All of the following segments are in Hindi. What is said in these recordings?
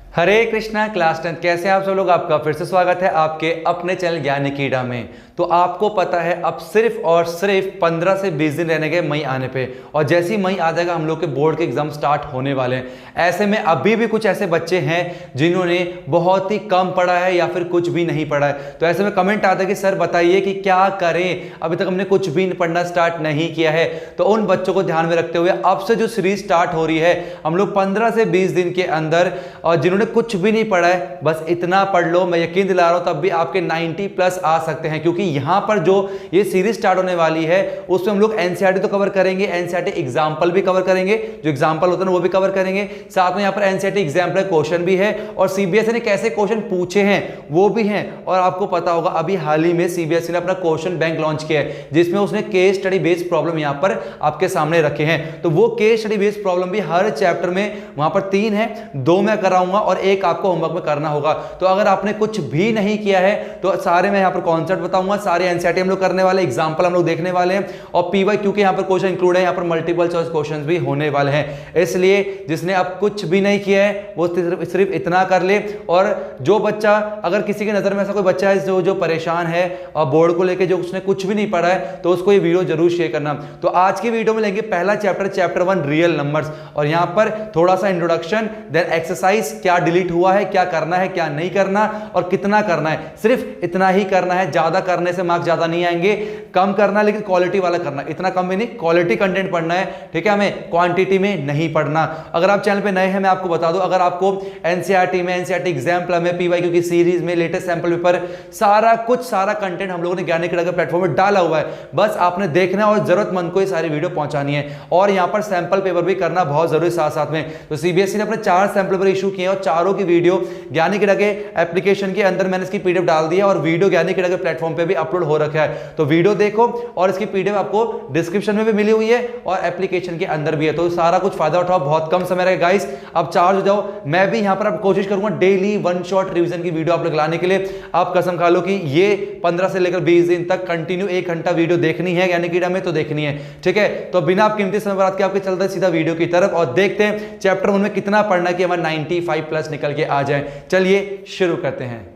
हरे कृष्णा क्लास 10 कैसे हैं आप सब लोग। आपका फिर से स्वागत है आपके अपने चैनल ज्ञानी कीड़ा में। तो आपको पता है अब सिर्फ और सिर्फ 15 से 20 दिन रहने गए मई आने पे, और जैसे ही मई आ जाएगा हम लोग के बोर्ड के एग्जाम स्टार्ट होने वाले हैं। ऐसे में अभी भी कुछ ऐसे बच्चे हैं जिन्होंने बहुत ही कम पढ़ा है या फिर कुछ भी नहीं पढ़ा है। तो ऐसे में कमेंट आता है कि सर बताइए कि क्या करें, अभी तक हमने कुछ भी पढ़ना स्टार्ट नहीं किया है। तो उन बच्चों को ध्यान में रखते हुए अब से जो सीरीज स्टार्ट हो रही है हम लोग 15 से 20 दिन के अंदर, और जिन्होंने कुछ भी नहीं पढ़ा है बस इतना पढ़ लो, मैं यकीन दिला रहा हूं तब भी आपके 90 प्लस आ सकते हैं। क्योंकि यहां पर जो ये सीरीज स्टार्ट होने वाली है उसमें हम लोग एनसीईआरटी तो कवर करेंगे, एनसीईआरटी एग्जाम्पल भी कवर करेंगे, जो एग्जाम्पल होते हैं वो भी कवर करेंगे, साथ में यहां पर एनसीईआरटी एग्जाम्पल क्वेश्चन भी है और सीबीएसई ने कैसे क्वेश्चन पूछे हैं वो भी हैं। और आपको पता होगा अभी हाल ही में सीबीएसई ने अपना क्वेश्चन बैंक लॉन्च किया है जिसमें उसने केस स्टडी बेस्ड प्रॉब्लम यहां पर आपके सामने रखे हैं। तो वो केस स्टडी बेस्ड प्रॉब्लम भी हर चैप्टर में वहां पर 3 है, 2 मैं कराऊंगा और एक आपको होमवर्क में करना होगा। तो अगर आपने कुछ भी नहीं किया है तो सारे मैं यहां पर कॉन्सेप्ट बताऊंगा, सारे एनसीईआरटी हम लोग करने वाले, एग्जांपल हम लोग देखने वाले हैं और पीवाईक्यू के यहां पर क्वेश्चन इंक्लूड है, यहां पर मल्टीपल चॉइस क्वेश्चंस भी होने वाले हैं। इसलिए जिसने अब कुछ भी नहीं किया है वो सिर्फ इतना कर ले। और जो बच्चा, अगर किसी की नजर में ऐसा कोई बच्चा है जो परेशान है और बोर्ड को लेकर, जो उसने कुछ भी नहीं पढ़ा है, तो उसको ये वीडियो जरूर शेयर करना। तो आज की वीडियो में लेंगे पहला चैप्टर 1 रियल नंबर्स, और यहां पर थोड़ा सा इंट्रोडक्शन, देन एक्सरसाइज, क्या डिलीट हुआ है, क्या करना है, क्या नहीं करना और कितना करना है। सिर्फ इतना ही करना है, ज्यादा करने से मार्क्स ज्यादा नहीं आएंगे। कम करना लेकिन क्वालिटी वाला करना, इतना कम भी नहीं, क्वालिटी कंटेंट पढ़ना है, ठीक है, हमें क्वांटिटी में नहीं पढ़ना। अगर आप चैनल पे नए हैं मैं आपको बता दूं, अगर आपको एनसीईआरटी में, एनसीईआरटी एग्जाम्पल में, पीवाईक्यू की सीरीज में, लेटेस्ट सैंपल पेपर, सारा कंटेंट हम लोगों ने ज्ञानी कीड़ा के प्लेटफॉर्म में डाला हुआ है। बस आपने देखना है और जरूरतमंद को ये सारी वीडियो पहुंचानी है। और यहां पर सैंपल पेपर भी करना बहुत जरूरी साथ साथ में। तो सीबीएसई ने अपने 4 सैंपल पेपर इशू किए और चारों की वीडियो ज्ञानी कीड़ा के एप्लीकेशन के अंदर मैंने इसकी पीडीएफ डाल दिया और वीडियो ज्ञानी कीड़ा के प्लेटफॉर्म पे भी अपलोड हो रखा है। तो वीडियो देखो और इसकी पीडीएफ आपको डिस्क्रिप्शन में भी मिली हुई है और एप्लीकेशन के अंदर भी है। तो सारा कुछ फायदा उठाओ, बहुत कम समय रहेगा गाइस, अब चार्ज हो जाओ। मैं भी यहां पर अब कोशिश करूंगा डेली 1 शॉट रिवीजन की वीडियो आप लोग लाने के लिए। आप कसम खा लो कि ये 15 से लेकर 20 दिन तक कंटिन्यू 1 घंटा वीडियो देखनी है ज्ञानी कीड़ा में, तो देखनी है, ठीक है। तो बिना आप कीमती समय बर्बाद के आपके चलते सीधा वीडियो की तरफ और देखते हैं चैप्टर 1 में कितना पढ़ना है कि हमारा 95 प्लस निकल के आ जाए। चलिए शुरू करते हैं।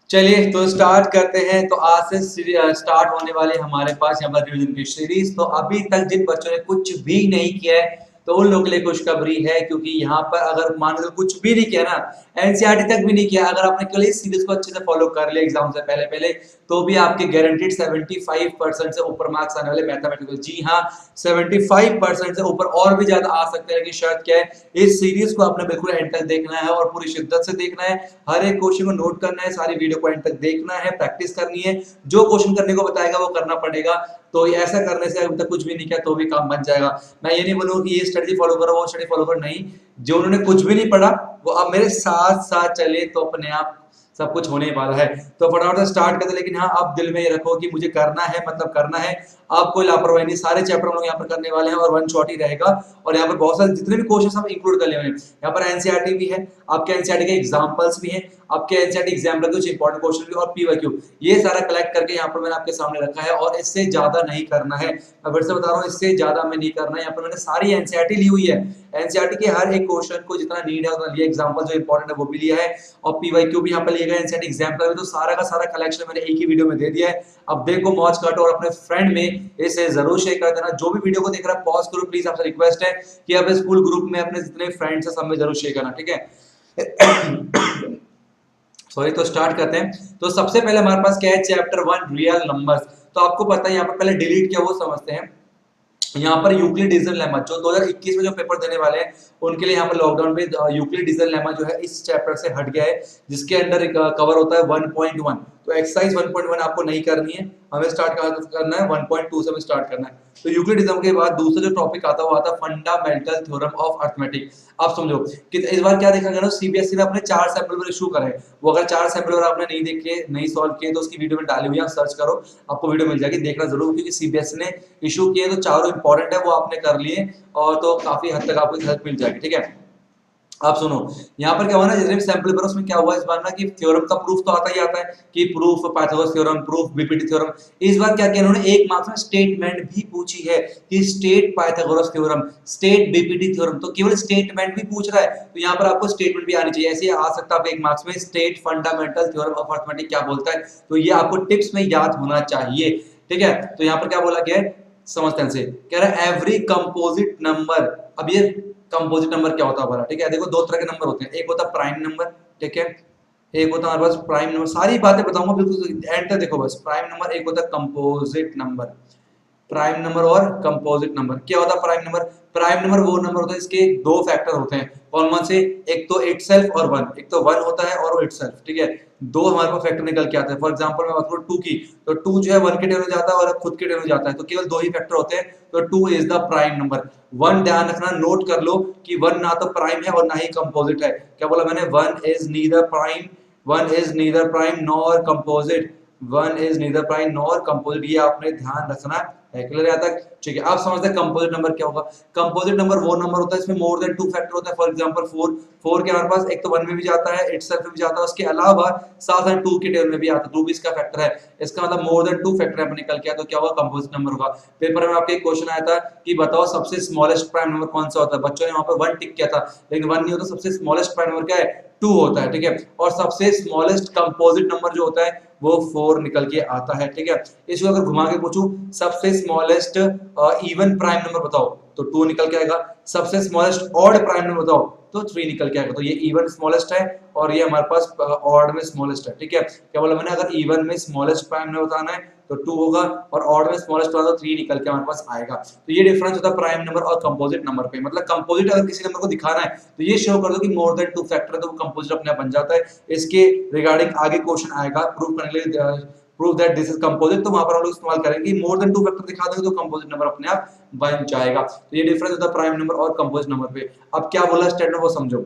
चलिए तो स्टार्ट करते हैं। तो आज से स्टार्ट होने वाले हमारे पास यहाँ पर रिवीजन की सीरीज। तो अभी तक जिन बच्चों ने कुछ भी नहीं किया है तो उन लोगों के लिए खुशखबरी है, क्योंकि यहाँ पर अगर मान लो कुछ भी नहीं किया ना, एनसीईआरटी तक भी नहीं किया, अगर आपने केवल इस सीरीज को अच्छे से फॉलो कर लिया एग्जाम से पहले पहले, तो भी आपके गारंटीड 75% से ऊपर मार्क्स आने वाले मैथमेटिकल। जी हाँ, 75% से ऊपर, और भी ज्यादा आ सकते हैं। लेकिन शर्त क्या है, इस सीरीज को आपने बिल्कुल एंड तक देखना है और पूरी शिद्दत से देखना है, हर एक क्वेश्चन को नोट करना है, सारी वीडियो को एंड तक देखना है, प्रैक्टिस करनी है, जो क्वेश्चन करने को बताएगा वो करना पड़ेगा। तो ऐसा करने से अभी तक कुछ भी नहीं किया तो भी काम बन जाएगा। मैं ये नहीं बोलूंगा कि ये स्ट्रेटजी फॉलो करो, वो स्ट्रेटजी फॉलो करो, नहीं। जो उन्होंने कुछ भी नहीं पढ़ा वो अब मेरे साथ साथ चले तो अपने आप सब कुछ होने वाला है। तो फटाफट से स्टार्ट करते। लेकिन हाँ, आप दिल में ये रखो कि मुझे करना है, मतलब करना है, आप कोई लापरवाही नहीं। सारे चैप्टर हम लोग यहाँ पर करने वाले हैं और 1 शॉट ही रहेगा। और यहाँ पर बहुत सारे जितने भी क्वेश्चन हम इंक्लूड कर लिए हैं, यहाँ पर एनसीईआरटी भी है, आपके एनसीईआरटी के एग्जांपल्स भी हैं, आपके एनसीईआरटी एग्जाम के कुछ इंपॉर्टेंट क्वेश्चन भी, और पीवाईक्यू, ये सारा कलेक्ट करके यहाँ पर मैंने आपके सामने रखा है। और इससे ज्यादा नहीं करना है, मैं फिर से बता रहा हूँ, इससे ज्यादा में नहीं करना है। यहाँ पर मैंने सारी एनसीईआरटी ली हुई है, एनसीईआरटी के हर एक क्वेश्चन को जितना नीड है उतना लिया, एग्जांपल जो इंपॉर्टेंट है वो भी लिया है, और पीवाईक्यू भी यहाँ पर लिया गया, एनसीईआरटी एग्जाम्पल। तो सारा का सारा कलेक्शन मैंने एक ही वीडियो में दे दिया है। अब देखो, मौज काटो और अपने फ्रेंड में इसे जरूर शेयर कर देना। जो भी वीडियो को देख रहा है पॉज करो प्लीज, आपसे रिक्वेस्ट है कि आप इस फुल ग्रुप में अपने जितने फ्रेंड्स हैं सब में जरूर शेयर करना, ठीक है। सॉरी, तो स्टार्ट करते हैं। तो सबसे पहले हमारे पास क्या है, चैप्टर 1 रियल नंबर्स। तो आपको पता है यहाँ पर पहले डिलीट किया वो समझते हैं। यहाँ पर यूक्लिड डिजिटल लेमा जो 2021 में जो पेपर देने वाले हैं उनके लिए यहाँ पर लॉकडाउन में यूक्लिड डिजिटल लेमा जो है इस चैप्टर से हट गया है, जिसके अंदर कवर होता है 1.1। तो एक्सरसाइज 1.1 आपको नहीं करनी है, हमें स्टार्ट करना है 1.2 से हमें स्टार्ट करना है। तो यूक्लिडिज्म के बाद दूसरा जो टॉपिक आता है वो आता है फंडामेंटल थ्योरम ऑफ अर्थमेटिक। आप समझो कि इस बार क्या देखा गया, सीबीएसई ने अपने 4 सैंपल पर इशू करे। वो अगर 4 सैंपल पर आपने नहीं देखे, नहीं सॉल्व किए, तो उसकी वीडियो में डाली हुई है, आप सर्च करो, आपको वीडियो मिल जाएगी, देखना जरूर, क्योंकि सीबीएसई ने इशू किए तो चारों इंपॉर्टेंट है, वो आपने कर लिए और तो काफी हद तक आपको हेल्प मिल जाएगी, ठीक है। आप सुनो, यहाँ पर क्या हुआ ना, जैसे सैंपल पेपर उसमें क्या हुआ इस बार ना कि थ्योरम का प्रूफ तो आता ही आता है कि proof Pythagoras theorem, proof BPT theorem. इस बार क्या किया इन्होंने, एक मार्क्स में स्टेटमेंट भी पूछी है कि state Pythagoras theorem, state BPT theorem. तो केवल स्टेटमेंट भी पूछ रहा है, तो यहाँ पर आपको स्टेटमेंट भी आनी चाहिए। ऐसे आ सकता है एक मार्क्स में state fundamental theorem of arithmetic क्या बोलता है, तो ये आपको टिप्स में याद होना चाहिए। ठीक है, तो यहाँ पर क्या बोला गया है, समझते हैं से कह रहा है एवरी कंपोजिट नंबर। अब ये कंपोजिट नंबर क्या होता है भला, ठीक है, देखो दो तरह के नंबर होते हैं, एक होता है प्राइम नंबर, ठीक है, एक होता है हमारे पास प्राइम नंबर। सारी बातें बताऊंगा बिल्कुल एंड तक देखो बस। प्राइम नंबर, एक होता है कंपोजिट नंबर। प्राइम नंबर और कंपोजिट नंबर क्या होता है प्राइम नंबर, प्राइम नंबर वो नंबर होता है इसके दो फैक्टर होते हैं, कौन कौन से, एक तो इटसेल्फ और वन, एक तो वन होता है और इटसेल्फ, ठीक है, दो हमारे पास फैक्टर निकल के आते हैं। फॉर एग्जांपल मैं बात करूं टू की, तो टू जो है वन के टेबल में जाता है और खुद के टेबल में जाता है, तो केवल दो ही फैक्टर होते हैं, तो two is the prime number. One ध्यान रखना, नोट कर लो कि वन ना तो प्राइम है और ना ही कंपोजिट है। क्या बोला मैंने, one is neither prime, one is neither prime nor composite, one is neither prime nor composite, ये आपने ध्यान रखना है। क्लियर यहाँ तक, ठीक है। आप समझते हैं कंपोजिट नंबर क्या होगा। कंपोजिट नंबर वो नंबर होता है इसमें मोर देन टू फैक्टर होता है। फॉर एग्जांपल फोर, फोर के हमारे पास एक तो वन में भी जाता है, इटसेल्फ में भी जाता है, उसके अलावा साथ साथ टू के टेबल में भी आता है, टू भी इसका फैक्टर है। इसका मतलब मोर देन टू फैक्टर है निकल के आया, तो क्या होगा, कंपोजिट नंबर होगा। पेपर में आपके एक क्वेश्चन आया था कि बताओ सबसे स्मॉलेस्ट प्राइम नंबर कौन सा होता है, बच्चों ने वहां पर वन टिक किया था, लेकिन वन नहीं होता, सबसे स्मॉलेस्ट प्राइम नंबर क्या है, टू होता है, ठीक है। और सबसे स्मॉलेस्ट कंपोजिट नंबर जो होता है वो फोर निकल के आता है, ठीक है। इसको अगर घुमा के पूछूं सबसे स्मॉलेस्ट इवन प्राइम नंबर बताओ, तो टू निकल के आएगा। सबसे स्मॉलेस्ट ऑड प्राइम नंबर बताओ, तो थ्री निकल के आएगा। तो ये इवन स्मॉलेस्ट है और ये हमारे पास ऑड में स्मॉलेस्ट है, ठीक है। क्या बोला मैंने, अगर इवन में स्मॉलेस्ट प्राइम नंबर बताना है तो टू होगा, और ऑड में स्मॉलेस्ट होगा तो थ्री निकल के हमारे पास आएगा। तो ये डिफरेंस होता है प्राइम नंबर और कंपोजिट नंबर पे। मतलब कंपोजिट अगर किसी नंबर को दिखाना है तो ये शो कर दो कि मोर देन टू फैक्टर है, तो वो कंपोजिट अपने आप बन जाता है। इसके रिगार्डिंग आगे क्वेश्चन आएगा प्रूव करने के लिए, prove that this is composite, तो वहां पर हम लोग इस्तेमाल करेंगे मोर देन टू फैक्टर दिखा देंगे तो कंपोजिट नंबर अपने आप बन जाएगा। तो ये डिफरेंस होता है प्राइम नंबर और कंपोजिट नंबर पे। अब क्या बोला स्टेटमेंट वो समझो।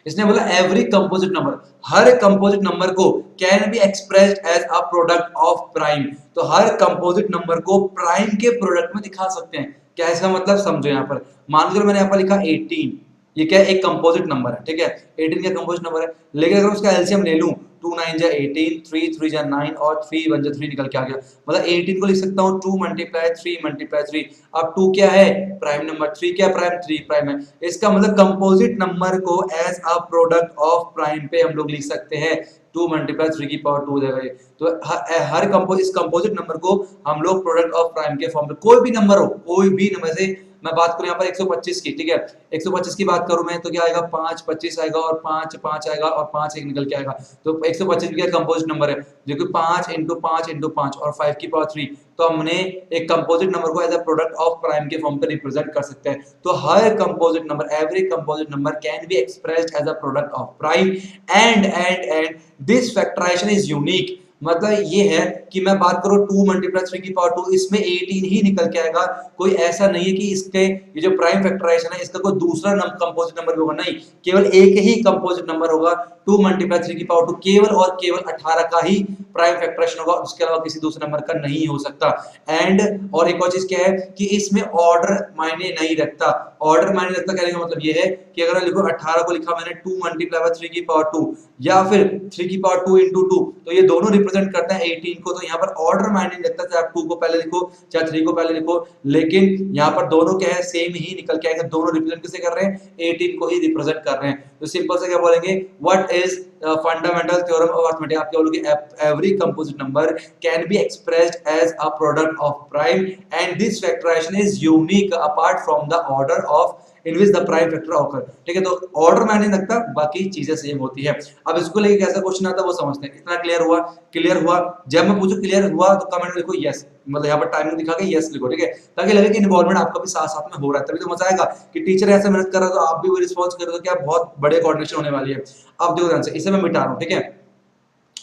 इसने बोला एवरी कंपोजिट नंबर, हर कंपोजिट नंबर को can be expressed as a product of prime. तो हर कंपोजिट नंबर को प्राइम के प्रोडक्ट में दिखा सकते हैं। क्या इसका मतलब समझो। यहाँ पर मान लो मैंने यहाँ पर लिखा 18, ये क्या एक कंपोजिट नंबर है, ठीक है, 18 का कंपोजिट नंबर है। लेकिन अगर उसका एलसीएम ले लूं, 2 9 जा 18, 3 3 जा 9 और 3 1 जा 3 निकल के आ गया। मतलब 18 को लिख सकता हूँ 2 मल्टीप्लाई 3 मल्टीप्लाई 3। अब 2 क्या है, प्राइम नंबर, 3 क्या प्राइम, 3 प्राइम है। इसका मतलब कंपोजिट नंबर को as a product of prime पे हम लोग लिख सकते हैं 2 मल्टीप्लाई 3 की पावर 2 हो जाएगा ये। तो हर इस कंपोजिट नंबर को हम लोग प्रोडक्ट ऑफ प्राइम के फॉर्म में, कोई भी नंबर हो, कोई भी नंबर से मैं बात करूं यहाँ पर 125 की, ठीक है, 125 की बात करूं मैं तो क्या आएगा, 5 25 आएगा और 5 5 आएगा और 5 1 निकल के आएगा। तो 125 भी कंपोजिट नंबर है जो कि 5 इंटू 5 इंटू 5 और 5 की पावर 3। तो हमने एक कंपोजिट नंबर को as a product of prime के फॉर्म पे रिप्रेजेंट कर सकते हैं। तो हर composite number, every composite number can be expressed as a product of prime and this factorisation is unique. मतलब ये है कि मैं बात करूं 2 मल्टीप्लाई 3 की पावर 2, इसमें 18 ही निकल के आएगा। कोई ऐसा नहीं है कि इसके ये जो प्राइम फैक्टराइजेशन है इसका कोई दूसरा कंपोजिट नंबर भी होगा, नहीं, केवल एक ही कंपोजिट नंबर होगा। 2 मल्टीप्लाई 3 की पावर 2 केवल और केवल 18 का ही प्राइम फैक्टराइजेशन होगा, उसके अलावा किसी दूसरे नंबर का नहीं हो सकता। एंड और एक और चीज क्या है कि इसमें ऑर्डर मायने नहीं रखता। ऑर्डर मायने रखता कहने का मतलब ये है कि अगर लिखो 18 को लिखा मैंने 2 मल्टीप्लाई 3 की पावर 2 या फिर 3 की पावर 2 इंटू 2, तो ये दोनों रिप्रेजेंट करते हैं 18 को। तो यहाँ पर ऑर्डर मायने नहीं रखता, चाहे आप 2 को पहले लिखो चाहे 3 को पहले लिखो, लेकिन यहाँ पर दोनों क्या है, सेम ही निकल के आएंगे। दोनों रिप्रेजेंट किसे कर रहे हैं, 18 को ही रिप्रेजेंट कर रहे हैं। तो सिंपल से क्या बोलेंगे, what is fundamental theorem of arithmetic, आप क्या बोलोगे, every composite number can be expressed as a product of prime and this factorisation is unique apart from the order of in which the prime factor occur. ठीक है, तो ऑर्डर मायने रखता, बाकी चीजें सेम होती है। अब इसको लेके कैसा क्वेश्चन आता है वो समझते हैं। इतना क्लियर हुआ, क्लियर हुआ। जब मैं पूछूं क्लियर हुआ तो कमेंट में लिखो यस, मतलब यहाँ पर टाइमिंग दिखा के यस लिखो, ठीक है, ताकि लगे कि इन्वॉल्वमेंट आपका भी साथ साथ में हो रहा है। तभी तो मजा आएगा कि टीचर ऐसे मेहनत कर रहा है तो आप भी वो रिस्पॉन्स कर रहे हो, तो क्या बहुत बड़े कोऑर्डिनेशन होने वाली है। अब देखो ध्यान से, इसे मैं मिटा रहा हूँ, ठीक है,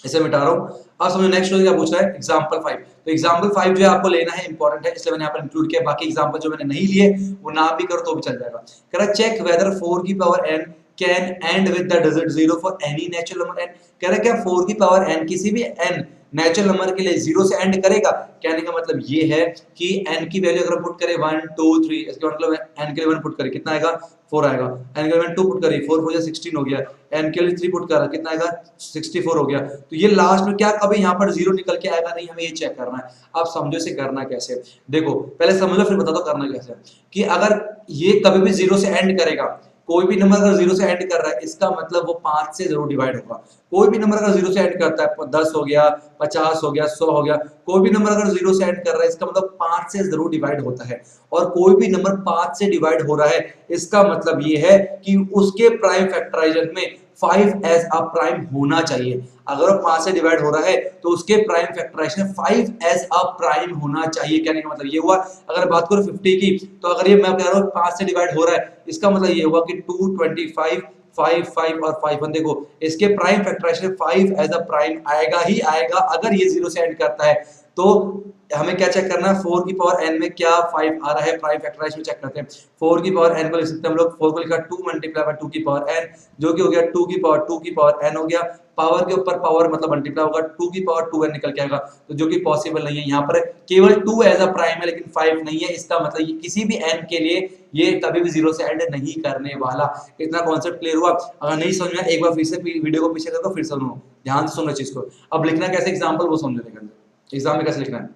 इसे मिटा रहा हूं। अब समझो नेक्स्ट क्या पूछ रहा है, एग्जांपल 5। तो एग्जांपल 5 जो है आपको लेना है, इंपॉर्टेंट है, इसलिए मैंने यहाँ पर इंक्लूड किया। बाकी एग्जांपल जो मैंने नहीं लिए वो ना भी करो तो भी चल जाएगा। कह रहा चेक वेदर 4 की power n can and with the digit 0 for any natural number n। कह रहा क्या 4 की पावर n किसी भी n नेचुरल नंबर के लिए 0 से एंड करेगा। कहने का मतलब ये है कि n की वैल्यू अगर पुट करें 1 2 3, इसका मतलब n के लिए 1 पुट करें कितना आएगा 4 आएगा, n के लिए 2 पुट करें 4 4 जा 16 हो गया, n के लिए 3 पुट करा कितना आएगा 64 हो गया। तो ये लास्ट में क्या कभी यहाँ पर 0 निकल के आएगा नहीं, हमें ये चेक करना है। आप समझो इसे करना कैसे, देखो पहले समझ लो फिर बता दो करना कैसे। कि अगर ये कभी भी 0 से एंड करेगा, कोई भी नंबर अगर 0 से एंड कर रहा है इसका मतलब वो 5 से जरूर डिवाइड होगा। कोई भी नंबर अगर 0 से एंड करता है 10 हो गया 50 हो गया 100 हो गया, कोई भी नंबर अगर 0 से एंड कर रहा है इसका मतलब 5 से जरूर डिवाइड होता है। और कोई भी नंबर 5 से डिवाइड हो रहा है इसका मतलब ये है कि उसके प्राइम फैक्टराइजेशन में 5 एज अ प्राइम होना चाहिए। अगर 5 से डिवाइड हो रहा है तो उसके prime factorisation 5 as a prime होना चाहिए। कहने का मतलब ये हुआ, अगर बात करो 50 की, तो अगर ये मैं कह रहा हूँ 5 से डिवाइड हो रहा है इसका मतलब ये हुआ कि 2 25 5 5 और 5 1, देखो इसके prime factorisation 5 as a prime आएगा ही आएगा अगर ये 0 से एंड करता है। तो हमें क्या चेक करना है 4 की पावर n में क्या 5 आ रहा है, प्राइम फैक्टराइजेशन चेक करते हैं। 4 की पावर n को लिख सकते हैं हम लोग, 4 को लिखा 2 मल्टीप्लाई बाय 2 की पावर n, जो कि हो गया 2 की पावर n हो गया। पावर के ऊपर पावर मतलब मल्टीप्लाई होगा, 2 की पावर 2n निकल के आएगा, तो जो कि पॉसिबल नहीं है। यहाँ पर केवल 2 एज अ प्राइम है लेकिन 5 नहीं है, इसका मतलब ये किसी भी n के लिए ये कभी भी 0 से एंड नहीं करने वाला। इतना कॉन्सेप्ट क्लियर हुआ? अगर नहीं समझ में एक बार फिर से वीडियो को पीछे करके फिर सुनो, ध्यान से सुनो चीज को। अब लिखना कैसे एग्जांपल वो समझने के अंदर एग्जाम में कैसे लिखना है।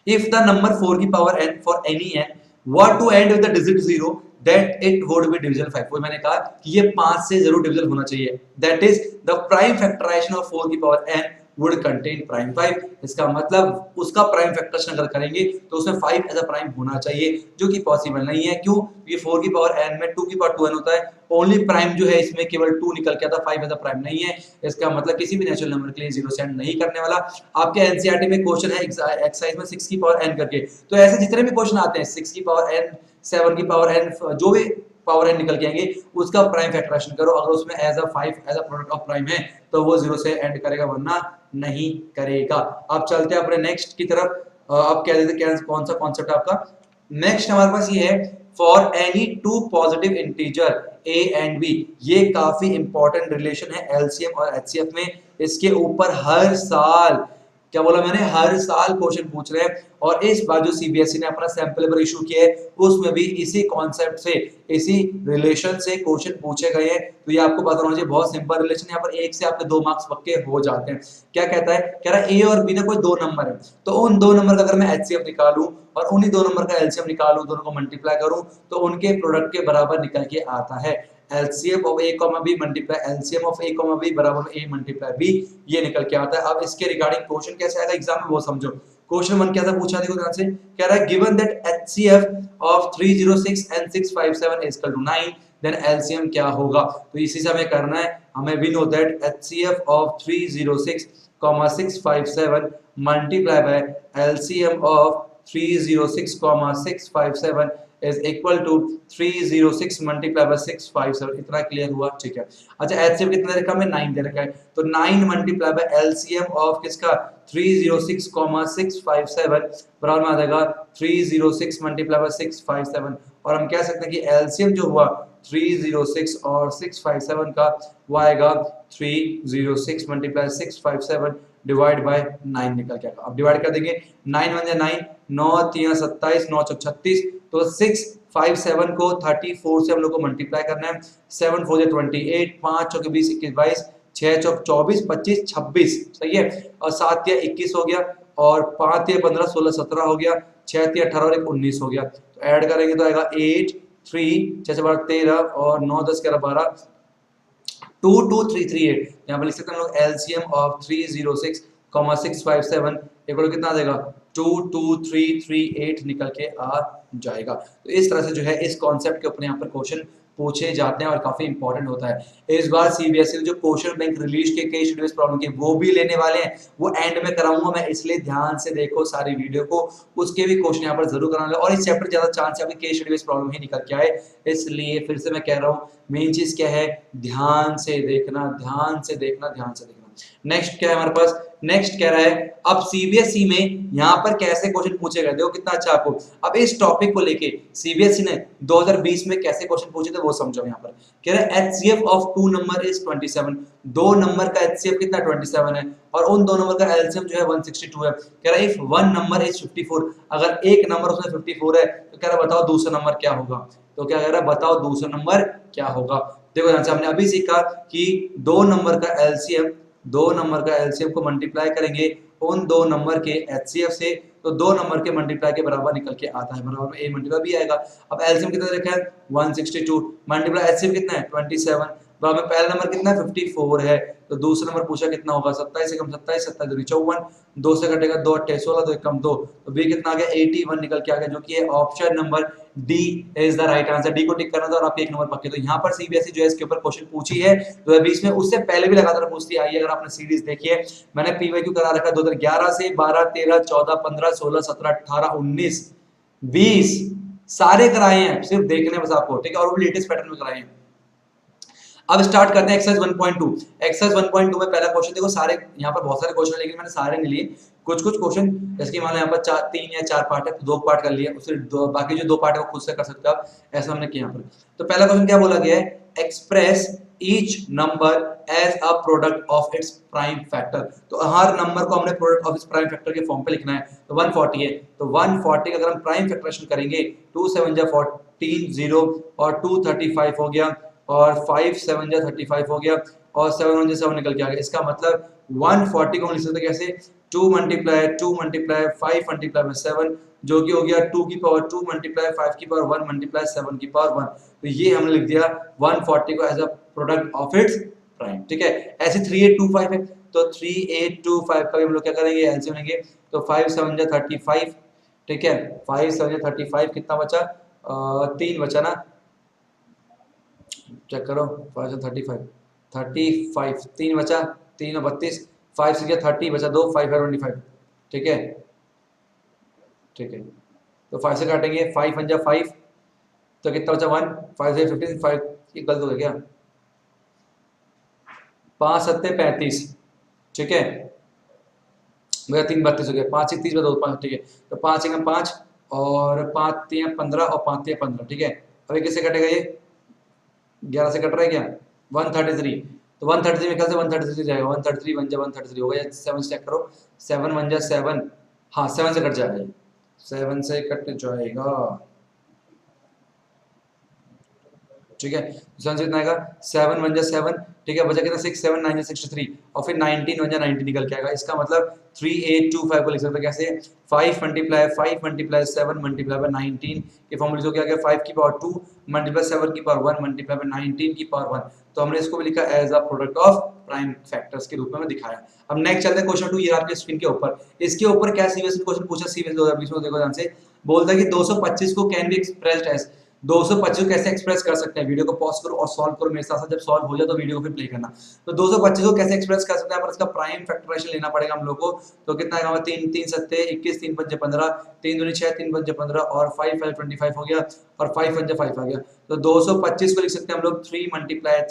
If the number 4 की power n for any n were to end with the digit 0, that it would be division 5। वो मैंने कहा कि ये 5 से जरूर डिविजन होना चाहिए। That is the prime factorization of 4 की power n would contain prime 5। इसका मतलब उसका प्राइम फैक्टराइजेशन अगर करेंगे तो उसमें 5 एज अ प्राइम होना चाहिए, जो कि पॉसिबल नहीं है। क्यों? ये 4 की पावर n में 2 की पावर 2n होता है, ओनली प्राइम जो है इसमें केवल 2 निकल के आता, 5 एज अ प्राइम नहीं है। इसका मतलब किसी भी नेचुरल नंबर के लिए 0 से एंड नहीं करने वाला। आपके एनसीईआरटी में क्वेश्चन है एक्सरसाइज में 6 की पावर n करके, तो ऐसे जितने भी क्वेश्चन आते हैं 6 की पावर n 7 की पावर n जो भी पावर n निकल के आएंगे उसका प्राइम फैक्टराइजेशन करो। अगर उसमें as a 5 as a product of prime है तो वो 0 से एंड करेगा, वरना नहीं करेगा। अब चलते हैं अपने नेक्स्ट की तरफ। अब क्या देते हैं, कौन सा कॉन्सेप्ट है आपका नेक्स्ट हमारे पास ये है for any two positive integer a and b। ये काफी इंपॉर्टेंट रिलेशन है एलसीएम और एचसीएफ में। इसके ऊपर हर साल, क्या बोला मैंने, हर साल क्वेश्चन पूछ रहे हैं। और इस बार जो सीबीएसई ने अपना सैंपल पेपर इशू किया है उसमें भी इसी कॉन्सेप्ट से, इसी रिलेशन से क्वेश्चन पूछे गए हैं। तो ये आपको पता होना चाहिए, बहुत सिंपल रिलेशन। यहाँ पर एक से आपके 2 मार्क्स पक्के हो जाते हैं। क्या कहता है, कह रहा है ए और बी ना कोई 2 नंबर है, तो उन 2 नंबर का अगर मैं एचसीएफ निकालूं और उन्हीं 2 नंबर का एलसीएम निकालूं, दोनों को मल्टीप्लाई करूं तो उनके प्रोडक्ट के बराबर निकल के आता है। LCM of a, b multiply LCM of a, b बराबर में a मल्टीप्लाई b, ये निकल के आता है। अब इसके रिगार्डिंग क्वेश्चन कैसे आएगा एग्जाम में वो समझो। क्वेश्चन 1 क्या था पूछा, देखो ध्यान से, कह रहा है given that HCF of 306 and 657 is equal to 9, then LCM क्या होगा। तो इसी से हमें करना है, हमें we know that HCF of 306, 657 multiply by LCM of 306, 657 is equal to 306 multiply by 657। इतना क्लियर हुआ? ठीक है। अच्छा एचसीएफ कितना दे रखा है, 9 दे रखा है, तो 9 मल्टीप्लाई बाय एलसीएम ऑफ किसका 306, 657 बराबर में आ जाएगा 306 मल्टीप्लाई बाय 657। और हम कह सकते हैं कि एलसीएम जो हुआ 306 और 657 का वो आएगा 306 मल्टीप्लाई 657 डिवाइड बाय 9 निकल के आएगा। अब डिवाइड कर देंगे, 9 1 9, 9 3 27, 9 4 36, तो 657 को 34 से हम लोग को मल्टीप्लाई करना है। 7 4 28, 5 चौके 20 21 22, 6 चौक 24 25 26, सही है। और 7 या 21 हो गया, और 5 या 15 16 17 हो गया, 6 या 18 और 1 19 हो गया। तो ऐड करेंगे तो आएगा 8 3 6 12 13 और 9 10 11 12 22338। यहाँ पर लिख सकते हैं हम लोग एलसीएम ऑफ 306, 657 इक्वल कितना आ जाएगा 22338 निकल के आ जाएगा। तो इस तरह से जो है इस कॉन्सेप्ट के ऊपर यहाँ पर क्वेश्चन पूछे जाते हैं और काफी इंपॉर्टेंट होता है। इस बार सीबीएसई ने जो क्वेश्चन बैंक रिलीज के केस स्टडीज प्रॉब्लम के वो भी लेने वाले हैं, वो एंड में कराऊंगा मैं, इसलिए ध्यान से देखो सारी वीडियो को, उसके भी क्वेश्चन यहाँ पर जरूर कराऊंगा। और इस चैप्टर ज्यादा चांस है आपके केस स्टडीज प्रॉब्लम ही निकल के आए, इसलिए फिर से मैं कह रहा हूँ मेन चीज क्या है, ध्यान से देखना, ध्यान से देखना, ध्यान से देखना। नेक्स्ट क्या है हमारे पास, नेक्स्ट कह रहा है अब सीबीएसई में यहाँ पर कैसे क्वेश्चन पूछे गए, देखो कितना अच्छा आपको अब इस टॉपिक को लेके सीबीएसई ने 2020 में कैसे क्वेश्चन पूछे थे वो समझो। यहाँ पर कह रहा है HCF of 2 number is 27, 2 number का एचसीएफ कितना 27 है और उन दो नंबर का एलसीएम जो है 162 है। कह रहा है इफ वन नंबर इज 54, अगर एक नंबर उसमें 54 है तो कह रहा है बताओ दूसरा नंबर क्या होगा। तो क्या कह रहा है बताओ दूसरा नंबर क्या होगा। देखो ध्यान से हमने अभी सीखा कि दो नंबर का एलसीएम को मल्टीप्लाई करेंगे उन दो नंबर के एचसीएफ से तो दो नंबर के मल्टीप्लाई के बराबर निकल के आता है, बराबर में ए मल्टीप्लाई भी आएगा। अब एलसीएम कितना रखा है 162 मल्टीप्लाई एचसीएफ कितना है 27, बराबर में पहला नंबर कितना है 54 है तो दूसरा नंबर पूछा कितना होगा 27 से कम 27, 27 दूनी 54, 2 से कटेगा 2 28 16, 2 कम 2 तो बी कितना आ गया 81 निकल के आ गया, जो कि option number D is the right answer. D को टिक करना था और आप एक नंबर पक्के। तो यहाँ पर सीबीएसई जो है इसके ऊपर क्वेश्चन पूछी है 2020 में, उससे पहले भी लगातार पूछती आई है। अगर आपने सीरीज देखी है मैंने पीवाईक्यू करा रखा 2011 से 12 13 14 15 16 17 18 19 20 सारे कराए हैं, सिर्फ देखने बस आपको, ठीक है, और वो लेटेस्ट पैटर्न में कराए हैं। अब स्टार्ट करते हैं एक्सरसाइज 1.2। एक्सरसाइज 1.2 में पहला क्वेश्चन देखो, सारे यहाँ पर बहुत सारे क्वेश्चन है लेकिन मैंने सारे नहीं लिए, कुछ कुछ क्वेश्चन जैसे कि मान लो यहाँ पर 3 या 4 पार्ट है तो 2 पार्ट कर लिए, उससे बाकी जो 2 पार्ट है वो खुद से कर सकते हो आप, ऐसा हमने किया यहाँ पर। तो पहला क्वेश्चन क्या बोला गया है, express each number as a product of its prime factor. तो हर नंबर को हमने product of its prime factor के फॉर्म पे लिखना है। तो 140 है तो 140 का अगर हम प्राइम फैक्टरेशन करेंगे 2 7 जा 14 0 और 2 35 हो गया और 5 7 जा 35 हो गया और 7 1 जा 7 निकल के आ गया। इसका मतलब 140 को हम लिख सकते कैसे, 2 मल्टीप्लाई 5 मल्टीप्लाई में 7 जो कि हो गया 2 की पावर 2 मल्टीप्लाई 5 की पावर 1 मल्टीप्लाई 7 की पावर 1। तो ये हमने लिख दिया 140 को as a product of its prime, ठीक है। ऐसे 3825 है तो 3825 का भी हम लोग क्या करेंगे एलसीएम लेंगे तो 5 7 जा 35, ठीक है, 5 7 जा 35 कितना बचा 3 बचा ना, चेक करो 5 से 35 3 बचा 3 और 32 5 से गया 30 बचा 2 5 है 25, ठीक है, ठीक है। तो 5 से काटेंगे 5 पंजा 5 तो कितना बचा 1 5 से 15 5 ये गलत हो गया क्या 5 7 35, ठीक है, मेरा 3 32 हो गया 5 से 30 में 2 5, ठीक है। तो 5 एकम 5 और 5 3 15 और 5 3 15, ठीक है। अभी किससे कटेगा ये 11 से कट रहा है क्या 133, तो 133 में ख्याल से 133 जाएगा 133 1 जा 133 हो गया 7 से चेक करो 7 1 जा 7, हाँ 7 से कट जाएगा ये 7 से कट जाएगा, ठीक है। 7 से कितना आएगा 7 1 जा 7, ठीक है, बचा कितना 6 7 9 जा 63 और फिर 19 1 जा 90 निकल के आएगा। इसका मतलब 3825 को लिख सकते हैं कैसे 5 मल्टीप्लाई 7 मल्टीप्लाई बाय 19 के फॉर्मूले से क्या गया 5 की पावर 2 मल्टीप्लाई 7 की पावर 1 मल्टीप्लाई बाय 19 की पावर 1। तो हमने इसको भी लिखा as a product of prime factors के रूप में दिखाया। अब नेक्स्ट चलते हैं क्वेश्चन 2, ये आपके स्क्रीन के ऊपर, इसके ऊपर क्या सीबीएसई क्वेश्चन पूछा सीबीएसई 2020 में, देखो ध्यान से, बोलता है कि 225 को कैन बी एक्सप्रेस्ड एज 225 कैसे एक्सप्रेस कर सकते हैं, वीडियो को पॉज करो और सॉल्व करो मेरे साथ, जब सॉल्व हो जाए तो वीडियो को फिर प्ले करना। तो 225 को कैसे एक्सप्रेस कर सकते हैं, पर इसका प्राइम फैक्टराइजेशन लेना पड़ेगा हम लोग को। तो कितना आएगा 3 3 7 21 3 5 15 3 दूनी 6 3 5 15 और 5 5 25 हो गया और 5 5 5 आ गया। तो 225 को लिख सकते हैं हम लोग 3 मल्टीप्लाई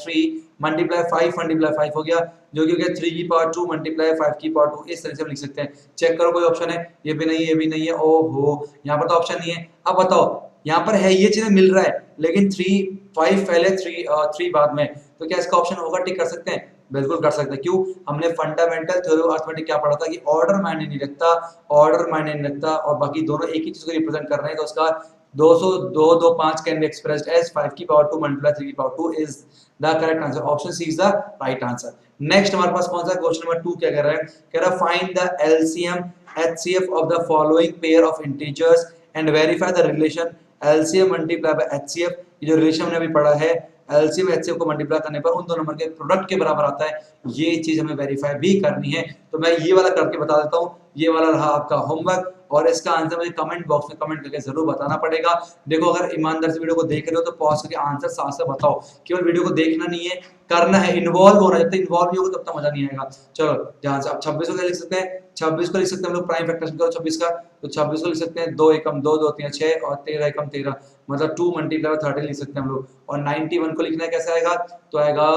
5 मल्टीप्लाई 5 हो गया जो कि हो गया 3 की पावर 2 मल्टीप्लाई 5 की पावर 2, इस तरह से हम लिख सकते हैं। चेक करो कोई ऑप्शन है, ये भी नहीं है, ये भी नहीं है, ओहो यहाँ पर तो ऑप्शन नहीं है। अब बताओ यहाँ पर है ये चीजें मिल रहा है लेकिन 3 5 पहले 3 बाद में, तो क्या इसका ऑप्शन होगा, टिक कर सकते हैं, बिल्कुल कर सकते हैं। क्यों, हमने फंडामेंटल थ्योरी ऑफ अर्थमेटिक क्या पढ़ा था कि ऑर्डर मायने नहीं रखता, ऑर्डर मायने नहीं रखता और बाकी दोनों एक ही चीज को रिप्रेजेंट कर रहे हैं। तो उसका 225 कैन बी एक्सप्रेस्ड एज 5 की पावर 2 मल्टीप्लाई 3 की power 2 is the correct answer, option C is the right answer. Next हमारे पास कौन सा क्वेश्चन नंबर 2 क्या कह रहा है, कह रहा है find the LCM HCF of the following pair of integers and verify the relation LCM multiply by HCF. ये जो रिलेशन हमने अभी पढ़ा है एलसीएम एचसीएफ को मल्टीप्लाई करने पर उन दो नंबर के प्रोडक्ट के बराबर आता है, ये चीज हमें वेरीफाई भी करनी है। तो मैं ये वाला करके बता देता हूँ, ये वाला रहा आपका होमवर्क और इसका आंसर मुझे कमेंट बॉक्स में कमेंट करके जरूर बताना पड़ेगा। देखो अगर ईमानदार से वीडियो को देख रहे हो तो पॉज करके आंसर साथ से बताओ, केवल वीडियो को देखना नहीं है, करना है, इन्वॉल्व होना है, जब तक इन्वॉल्व नहीं होगा तब तक मजा नहीं आएगा। चलो ध्यान से, अब 26 को लिख सकते हैं, 26 को लिख सकते हैं हम लोग प्राइम फैक्टर्स करो 26 का, तो 26 को लिख सकते हैं 2 एकम 2 2 3 6 और 13 एकम 13 मतलब 2 मल्टीप्लाई 13 लिख सकते हैं हम लोग। और 91 को लिखना है कैसे आएगा, तो आएगा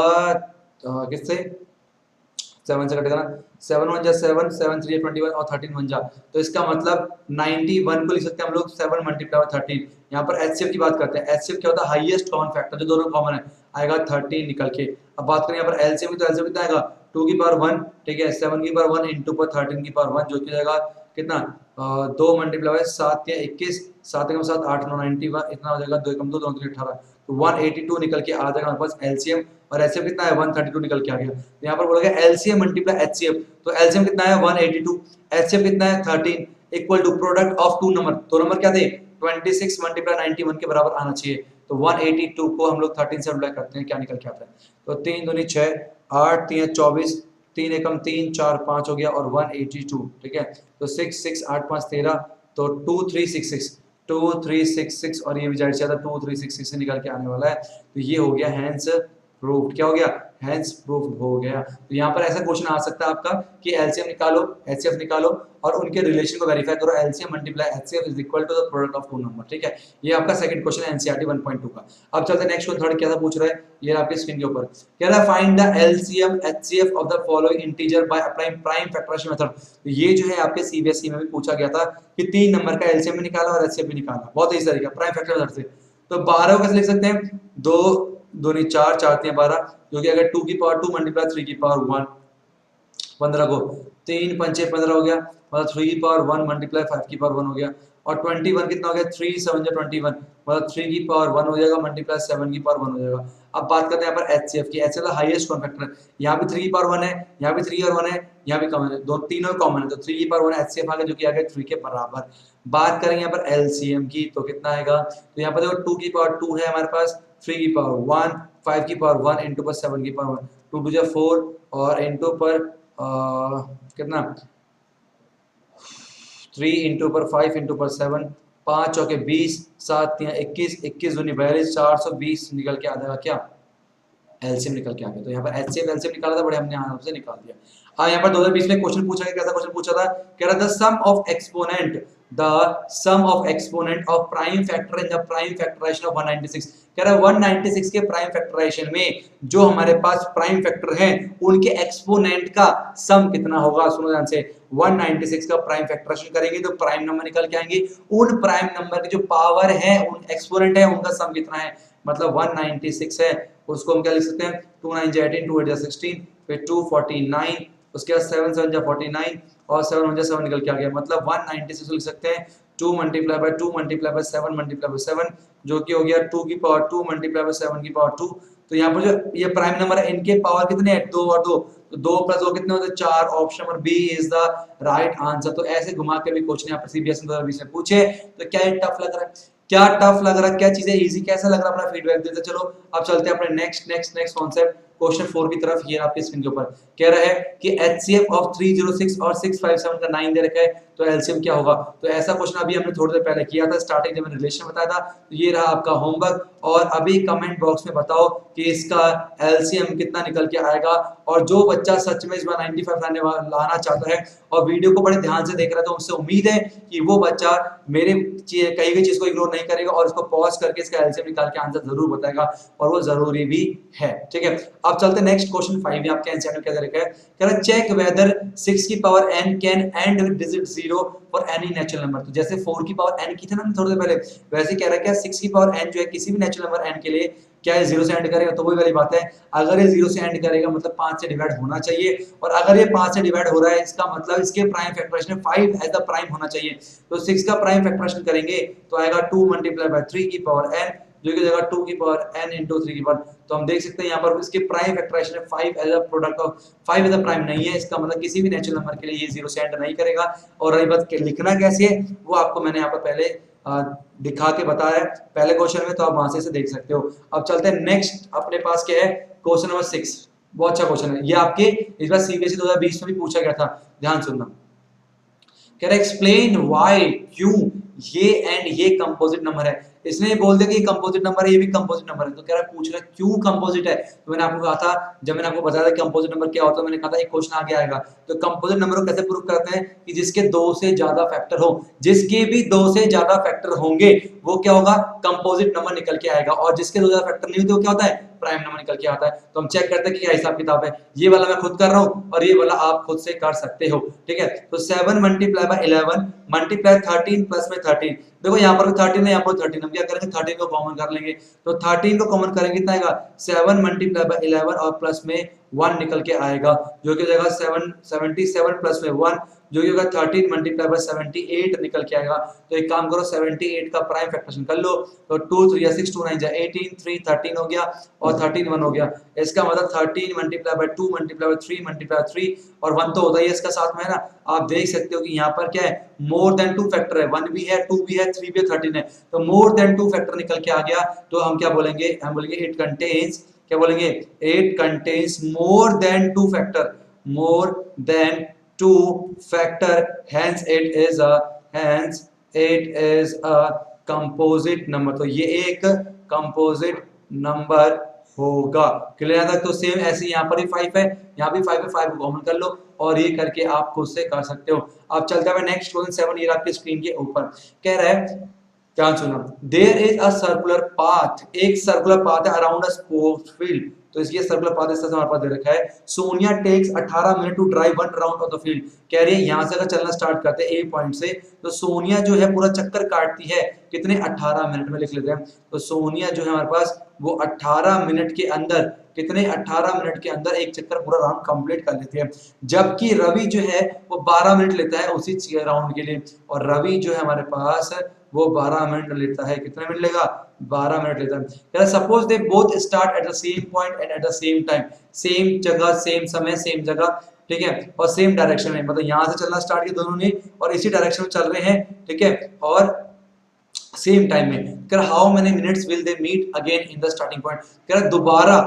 किससे 7 से कटेगा ना, 7 1 जा 7, 7 3 21 और 13 1 जा, तो इसका मतलब 91 को लिख सकते हैं हम लोग 7 मल्टीप्लाई 13। यहाँ पर एचसीएफ की बात करते हैं, एचसीएफ क्या होता है, हाईएस्ट कॉमन फैक्टर, जो दोनों कॉमन है, आएगा 13 निकल के। अब बात करें यहाँ पर एलसीएम की, तो एलसीएम कितना आएगा 2 की पावर 1, ठीक है, 7 की पावर 1 इंटू पर 13 की पावर 1, जो कि जाएगा कितना 2 मल्टीप्लाई 7 या 21, 7 कम 7 8 9 91, इतना हो जाएगा, 2 कम 2 2 3 18, तो 182 निकल के आ जाएगा हमारे पास एलसीएम। और एचसीएफ कितना है 132 निकल के आ गया। तो यहाँ पर बोला गया एलसीएम मल्टीप्लाई एचसीएफ, तो एलसीएम कितना है 182, एचसीएफ कितना है 13, equal to product of two number, दो नंबर क्या थे 26 मल्टीप्लाई 91 के बराबर आना चाहिए। तो 182 को हम लोग 13 से मल्टीप्लाई करते हैं, क्या निकल के आता है, तो 3 दूनी 6, 8 3 24, 3 एकम 3 4 5 हो गया, और 182, ठीक है, तो 6 6 8 5 13, तो 2366, 2366, और ये भी जाहिर सी बात है 2366 से निकल के आने वाला है। तो ये हो गया हैंस प्रूफ्ड, क्या हो गया, हैंस प्रूफ्ड हो गया। तो यहाँ पर ऐसा क्वेश्चन आ सकता है आपका कि एलसीएम निकालो, एचसीएफ निकालो और उनके रिलेशन को वेरीफाई करो, LCM multiply HCF is equal to the product of two number, ठीक है। ये आपका सेकंड क्वेश्चन है एनसीईआरटी 1.2 का। अब चलते हैं नेक्स्ट क्वेश्चन, थर्ड क्या था पूछ रहा है, ये आपके स्क्रीन के ऊपर कह रहा है find the LCM HCF of the following integer by applying prime factorisation method. तो ये जो है आपके सीबीएसई में भी पूछा गया था कि 3 नंबर का एलसीएम भी निकाला और एचसीएफ भी निकाला, बहुत इजी तरीका प्राइम फैक्टर मेथड से। तो 12 को कैसे लिख सकते हैं, 2 दूनी 4 4 3 12, जो कि अगर 2 की पावर 2 मल्टीप्लाई 3 की पावर 1, 15 को 3 5 15 हो गया, मतलब 3 की पावर 1 मल्टीप्लाई 5 की पावर 1 हो गया, और 21 कितना हो गया 3 7 जा 21, मतलब 3 की पावर 1 हो जाएगा मल्टीप्लाई 7 की पावर 1 हो जाएगा। अब बात करते हैं यहाँ पर एचसीएफ की, एचसीएफ का हाईएस्ट कॉमन फैक्टर है, यहाँ भी 3 की पावर 1 है, यहाँ भी 3 और 1 है, यहाँ भी कॉमन है, दो तीनों कॉमन है, तो 3 की पावर 1 एचसीएफ आ गया, जो कि आ गया 3 के बराबर। बात करेंगे यहाँ पर एलसीएम की, तो कितना आएगा, तो यहाँ पर देखो 2 की पावर 2 है हमारे पास, 3 की पावर 1, 5 की पावर 1 इंटू पर 7 की पावर 1, 2 2 जा 4 और इंटू पर कितना 3 इंटू पर 5 इंटू पर 7, 5 चौके 20, 7 3 21, 21 दूनी 42, 420 निकल के आ जाएगा क्या, एलसीएम निकल के आ गया। तो यहाँ पर एचसीएफ एलसीएम निकाला था, बड़े हमने आराम से निकाल दिया। यहाँ पर 2020 में क्वेश्चन पूछा गया, कैसा क्वेश्चन पूछा था, कह रहा था the sum of exponent of prime factor in the prime factorisation of 196। कह रहा है 196 के प्राइम फैक्टराइजेशन में जो हमारे पास प्राइम फैक्टर हैं उनके एक्सपोनेंट का सम कितना होगा। सुनो ध्यान से, 196 का प्राइम फैक्टराइजेशन करेंगे तो प्राइम नंबर निकल के आएंगे, उन प्राइम नंबर की जो पावर है, उन एक्सपोनेंट है, उनका सम कितना है, मतलब 196 है, उसको हम क्या लिख सकते हैं 2 9 जा 18, 2 8 जा 16, फिर 249, उसके बाद 7 7 जा 49 और 7 1 जा 7 निकल के आ गया, मतलब 196 लिख सकते हैं 2 multiply by 2 multiply bye 7 multiply by 7, जो कि हो गया 2 की पावर 2 मल्टीप्लाई बाय 7 की पावर 2। तो यहाँ पर जो ये प्राइम नंबर है इनके पावर कितने हैं 2 और 2, तो 2 प्लस 2 कितने होते हैं 4, option number B is the right answer. तो ऐसे घुमा के भी क्वेश्चन यहाँ पर सीबीएसई 2020 में पूछे, तो क्या ये टफ लग रहा है, क्या टफ लग रहा है, क्या चीजें इजी, कैसा लग रहा है, अपना फीडबैक देते चलो। अब चलते हैं अपने नेक्स्ट कॉन्सेप्ट क्वेश्चन 4 की तरफ। ये आपके स्क्रीन के ऊपर कह रहा है कि एचसीएफ ऑफ 306 और 657 का 9 दे रखा है, तो एलसीएम क्या होगा। तो ऐसा क्वेश्चन अभी हमने थोड़ी देर पहले किया था, स्टार्टिंग जब मैंने रिलेशन बताया था। तो ये रहा आपका होमवर्क, और अभी कमेंट बॉक्स में बताओ कि इसका एलसीएम कितना निकल के आएगा। और जो बच्चा सच में इस बार 95 लाना चाहता है और वीडियो को बड़े ध्यान से देख रहा है, तो उससे उम्मीद है कि वो बच्चा मेरे कही गई चीज को इग्नोर नहीं करेगा और इसको पॉज करके इसका एलसीएम निकाल के आंसर जरूर बताएगा, और वो जरूरी भी है, ठीक है। अब चलते नेक्स्ट क्वेश्चन 5 में, आपके आंसर में क्या दे रखा है, कह रहा है चेक वेदर 6 की power n can and with digit 0 for any natural number. तो जैसे 4 की पावर n की थी ना थोड़ी देर पहले, वैसे कह रहा है क्या 6 की पावर n जो है किसी भी नेचुरल नंबर n के लिए क्या है 0 से एंड करेगा। तो वही वाली बात है, अगर ये 0 से एंड करेगा मतलब 5 से डिवाइड होना चाहिए, और अगर ये 5 से डिवाइड हो रहा है इसका मतलब इसके prime factorisation 5 as the prime होना चाहिए। तो 6 का प्राइम फैक्टराइजेशन करेंगे तो आएगा 2 मल्टीप्लाई बाय 3 की पावर n, जो कि जगह 2 की पावर n इंटू 3 की पावर। तो हम देख सकते हैं यहाँ पर इसके प्राइम फैक्टराइजेशन है 5 as a product of 5 as a prime नहीं है, इसका मतलब किसी भी नेचुरल नंबर के लिए ये 0 से एंड नहीं करेगा। और रही बात लिखना कैसे है, वो आपको मैंने यहाँ पर पहले दिखा के बताया है पहले क्वेश्चन में, तो आप वहां से देख सकते हो। अब चलते हैं नेक्स्ट, अपने पास क्या है क्वेश्चन नंबर 6, बहुत अच्छा क्वेश्चन है ये, आपके इस बार सीबीएसई 2020 में भी पूछा गया था, ध्यान सुनना। कह रहा है एक्सप्लेन व्हाई, क्यों ये एंड ये कंपोजिट नंबर है। इसने ये बोल दिया कि ये कंपोजिट नंबर है, ये भी कंपोजिट नंबर है, तो कह रहा है पूछ रहा है क्यों कंपोजिट है। तो मैंने आपको कहा था, जब मैंने आपको बताया था कंपोजिट नंबर क्या होता है, मैंने कहा था एक क्वेश्चन आगे आएगा। तो कंपोजिट नंबर को कैसे प्रूव करते हैं कि जिसके दो से ज्यादा फैक्टर हो, जिसके भी दो से ज्यादा फैक्टर होंगे वो क्या होगा, कंपोजिट नंबर निकल के आएगा, और जिसके दो ज्यादा फैक्टर नहीं होते वो क्या होता है, प्राइम नंबर निकल के आता है। तो हम चेक करते हैं कि क्या हिसाब किताब है। ये वाला मैं खुद कर रहा हूं और ये वाला आप खुद से कर सकते हो, ठीक है। तो 7 मल्टीप्लाई बाय 11 मल्टीप्लाई 13 प्लस में 13, देखो यहाँ पर 13 है, यहाँ पर 13, हम क्या करेंगे 13 को कॉमन कर लेंगे। तो 13 को कॉमन करेंगे कितना आएगा, 7 मल्टीप्लाई बाय 11 और प्लस में 1 निकल के आएगा, जो कि हो जाएगा 77 प्लस में 1, जो कि होगा 13 मल्टीप्लाई बाय 78 निकल के आएगा। तो एक काम करो 78 का प्राइम फैक्टरेशन कर लो, तो 2 3 या 6 2 9 जा 18, 3 13 हो गया और 13 1 हो गया। इसका मतलब 13 multiply by 2 multiply by 3 multiply 3 और 1 तो होता ही है इसका साथ में, है ना। आप देख सकते हो कि यहाँ पर क्या है, मोर देन 2 फैक्टर है, 1 भी है, 2 भी है, 3 भी है, 13 है, तो मोर देन 2 फैक्टर निकल के आ गया। तो हम क्या बोलेंगे, हम बोलेंगे इट कंटेन्स, क्या बोलेंगे, it contains more than 2 factor, more than 2 factor, hence it is a composite number। तो ये एक कंपोजिट नंबर होगा। क्लियर तक। तो सेम ऐसे यहाँ पर भी 5 है, यहाँ भी 5 है, 5 को कॉमन कर लो और ये करके आप खुद से कर सकते हो। अब चलते हुए नेक्स्ट क्वेश्चन 7, ये आपकी स्क्रीन के ऊपर कह रहा है, क्या सुना, there is a circular path, एक सर्कुलर पाथ है अराउंड अ स्पोर्ट्स फील्ड। तो इसलिए सर्कुलर पाथ इस तरह से हमारे पास दे रखा है। Sonia takes 18 minute to drive 1 round of the field. कह रही है यहां से अगर चलना स्टार्ट करते हैं ए पॉइंट से, तो सोनिया जो है पूरा चक्कर काटती है कितने, 18 मिनट में लिख लेते हैं। तो सोनिया जो है हमारे पास वो 18 मिनट के अंदर, कितने, 18 मिनट के अंदर एक चक्कर पूरा राउंड कंप्लीट कर लेती है। जबकि रवि जो है वो 12 मिनट लेता है उसी राउंड के लिए, और रवि जो है हमारे पास वो 12 मिनट लेता है। कितने मिनट लेगा, 12 मिनट लेता है। Suppose they both start at the same point and at the same time, same जगह, सेम समय, सेम जगह, ठीक है, और सेम डायरेक्शन में, मतलब यहां से चलना स्टार्ट किया दोनों ने और इसी डायरेक्शन में चल रहे हैं, ठीक है, और सेम टाइम में। कर how many minutes will they meet again in the starting point, कर दोबारा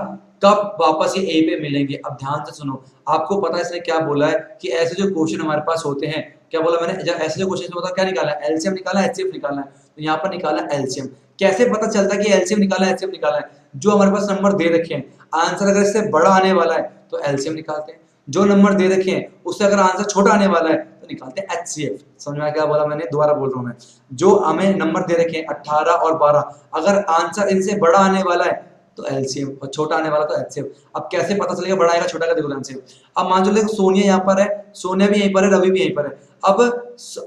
कब वापस ये ए पे मिलेंगे। अब ध्यान से सुनो, आपको पता है इसने क्या बोला है कि ऐसे जो क्वेश्चन हमारे पास होते हैं, क्या बोला मैंने, जब ऐसे जो क्वेश्चन होता है क्या निकाला है, एलसीएम निकाला है, एचसीएफ निकालना है। तो यहाँ पर निकाला एलसीएम। कैसे पता चलता है कि एलसीएम निकाला है, एचसीएफ निकाला है, जो हमारे पास नंबर दे रखे हैं, आंसर अगर इससे बड़ा आने वाला है तो एलसीएम निकालते हैं, जो नंबर दे रखे हैं उससे अगर आंसर छोटा आने वाला है तो निकालते हैं एचसीएफ। समझ में क्या बोला मैंने, दोबारा बोल रहा हूं मैं, जो हमें नंबर दे रखे हैं 18 और 12, अगर आंसर इनसे बड़ा आने वाला है तो एलसीएम, और छोटा आने वाला तो एचसीएफ। अब कैसे पता चलेगा बड़ा आएगा छोटा का, देखो ध्यान से। अब मान लो सोनिया यहाँ पर है, सोनिया भी यहीं पर है, रवि भी यहीं पर है। अब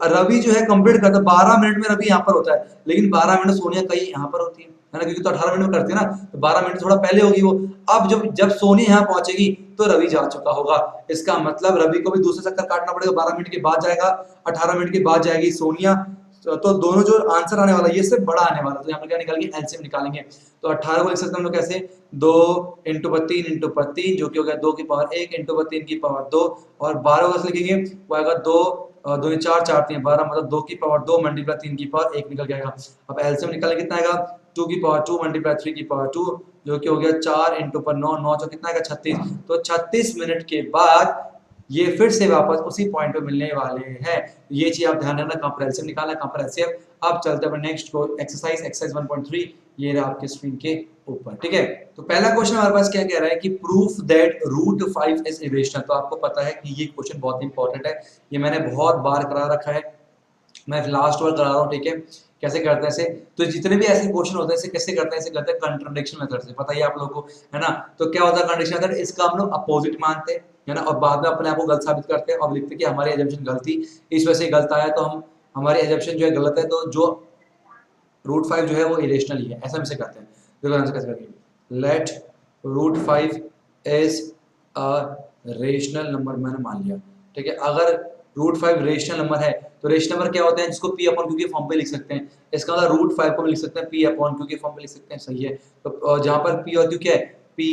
रवि जो है कंप्लीट करता है 12 मिनट में, रवि यहाँ पर होता है, लेकिन 12 मिनट सोनिया कहीं यहाँ पर होती है ना, क्योंकि तो 18 मिनट में करती है ना, तो 12 मिनट थोड़ा पहले होगी वो। अब जब सोनिया यहाँ पहुंचेगी तो रवि जा चुका होगा। इसका मतलब रवि को भी दूसरा चक्कर काटना पड़ेगा, 12 मिनट के बाद जाएगा, 18 मिनट के बाद जाएगी सोनिया। तो दोनों जो आंसर आने वाला है ये से बड़ा आने वाला है, तो यहाँ पर क्या निकालेंगे, एलसीएम निकालेंगे। तो 18 को लिख सकते हैं हम लोग कैसे, 2 × 3 × 3, जो कि हो गया 2 की पावर 1 × 3 की पावर 2, और 12 को लिखेंगे वो आएगा 2 2 4 4 3 12, मतलब 2 की पावर 2 मल्टीप्लाई 3 की पावर 1 निकल के आएगा। अब एलसीएम निकालने कितना आएगा, 2 की पावर 2 मल्टीप्लाई 3 की पावर 2, जो कि हो गया 4 × 9 9, जो कितना आएगा 36। तो 36 मिनट के बाद ये फिर से वापस उसी पॉइंट पे मिलने वाले हैं। ये चीज आप ध्यान रखना, कहां पर एलसीएम निकालना है, कहां पर एचसीएफ। अब चलते हैं नेक्स्ट को, एक्सरसाइज 1.3, ये रहा आपके स्क्रीन के ऊपर, ठीक है। तो पहला क्वेश्चन हमारे पास क्या कह रहा है कि प्रूफ दैट √5 इज इरेशनल। तो आपको पता है कि ये क्वेश्चन बहुत इंपॉर्टेंट है, ये मैंने बहुत बार करा रखा है, मैं लास्ट बार करा रहा हूँ, ठीक है। कैसे करते हैं इसे, तो जितने भी ऐसे क्वेश्चन होते हैं इसे कैसे करते हैं, इसे करते हैं कंट्राडिक्शन मेथड से, पता ही आप लोगों को, है ना। तो क्या होता है कंट्राडिक्शन मेथड, इसका हम लोग अपोजिट मानते हैं, है ना, और बाद में अपने आप को गलत साबित करते हैं और लिखते हैं कि हमारी एजम्पशन गलत थी, इस वजह से गलत आया, तो हम हमारी एजम्पशन जो है गलत है, तो जो √5 जो है वो इरेशनल ही है, ऐसा हम इसे करते हैं। देखो आंसर कैसे करेंगे, let √5 is a rational number, मैंने मान लिया, ठीक है। अगर √5 रेशनल नंबर है तो रेशनल नंबर क्या होते हैं, जिसको p अपॉन क्यू के फॉर्म पे लिख सकते हैं। इसका मतलब √5 को लिख सकते हैं p अपॉन क्यू के फॉर्म पे लिख सकते हैं, सही है। तो जहां पर p और q क्या है, p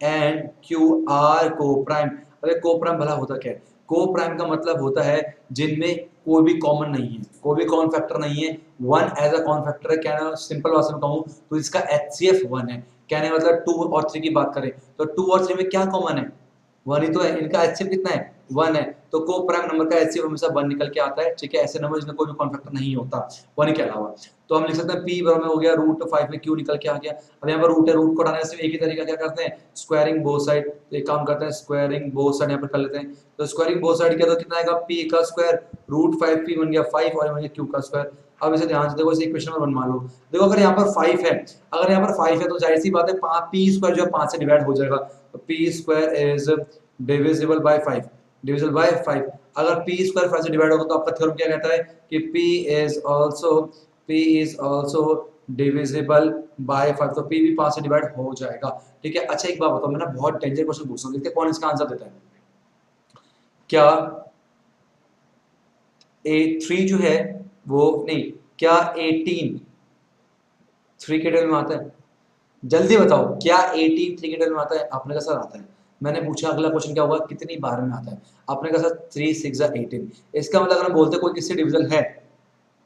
एंड q आर को प्राइम। अरे को प्राइम भला होता क्या है, को प्राइम का मतलब होता है जिनमें कोई भी कॉमन नहीं है, कोई भी कॉमन फैक्टर नहीं है, 1 एज अ कॉमन फैक्टर है। कहना सिंपल भाषा में कहूं तो इसका एचसीएफ 1 है। कहने मतलब 2 और 3 की बात करें तो 2 और 3 में क्या कॉमन है, 1 ही तो है, इनका एचसीएफ कितना है 1 है, तो को प्राइम नंबर का एचसीएफ हमेशा 1 निकल के आता है, ठीक है। ऐसे नंबर जिसमें कोई भी कॉमन फैक्टर नहीं होता 1 के अलावा, तो हम लिख सकते हैं p बराबर हो गया √5 में q निकल के आ गया। अब यहाँ पर रूट है, रूट को हटाने से एक ही तरीका क्या करते हैं, स्क्वायरिंग बोथ साइड। एक काम करते हैं, स्क्वायरिंग बोथ साइड यहाँ पर कर लेते हैं। तो स्क्वायरिंग बोथ साइड किया तो कितना आएगा, p का स्क्वायर √5p बन गया 5 और बन गया q का स्क्वायर। अब इसे ध्यान से देखो, इसे इक्वेशन नंबर 1 मान लो। देखो अगर यहाँ पर 5 है, अगर यहाँ पर 5 है तो जाहिर सी बात है p स्क्वायर जो है 5 से डिवाइड हो जाएगा, तो p square is divisible by 5, divisible by 5। अगर p स्क्वायर 5 से डिवाइड होगा तो आपका थ्योरम क्या कहता है कि p is also divisible by 5, तो p भी 5 से डिवाइड हो जाएगा, ठीक है। अच्छा एक बात बताओ, मैं ना बहुत डेंजर क्वेश्चन पूछ रहा हूं, देखते हैं कौन इसका आंसर देता है। क्या A3 जो है वो नहीं, क्या 18 3 के टेबल में आता है? जल्दी बताओ, क्या 18 3 के टेबल में आता है? आपने कहा सर आता है। मैंने पूछा अगला क्वेश्चन क्या होगा, कितनी बार में आता है? आपने कहा सर 3 6 18। इसका मतलब अगर हम बोलते कोई किससे डिविजल है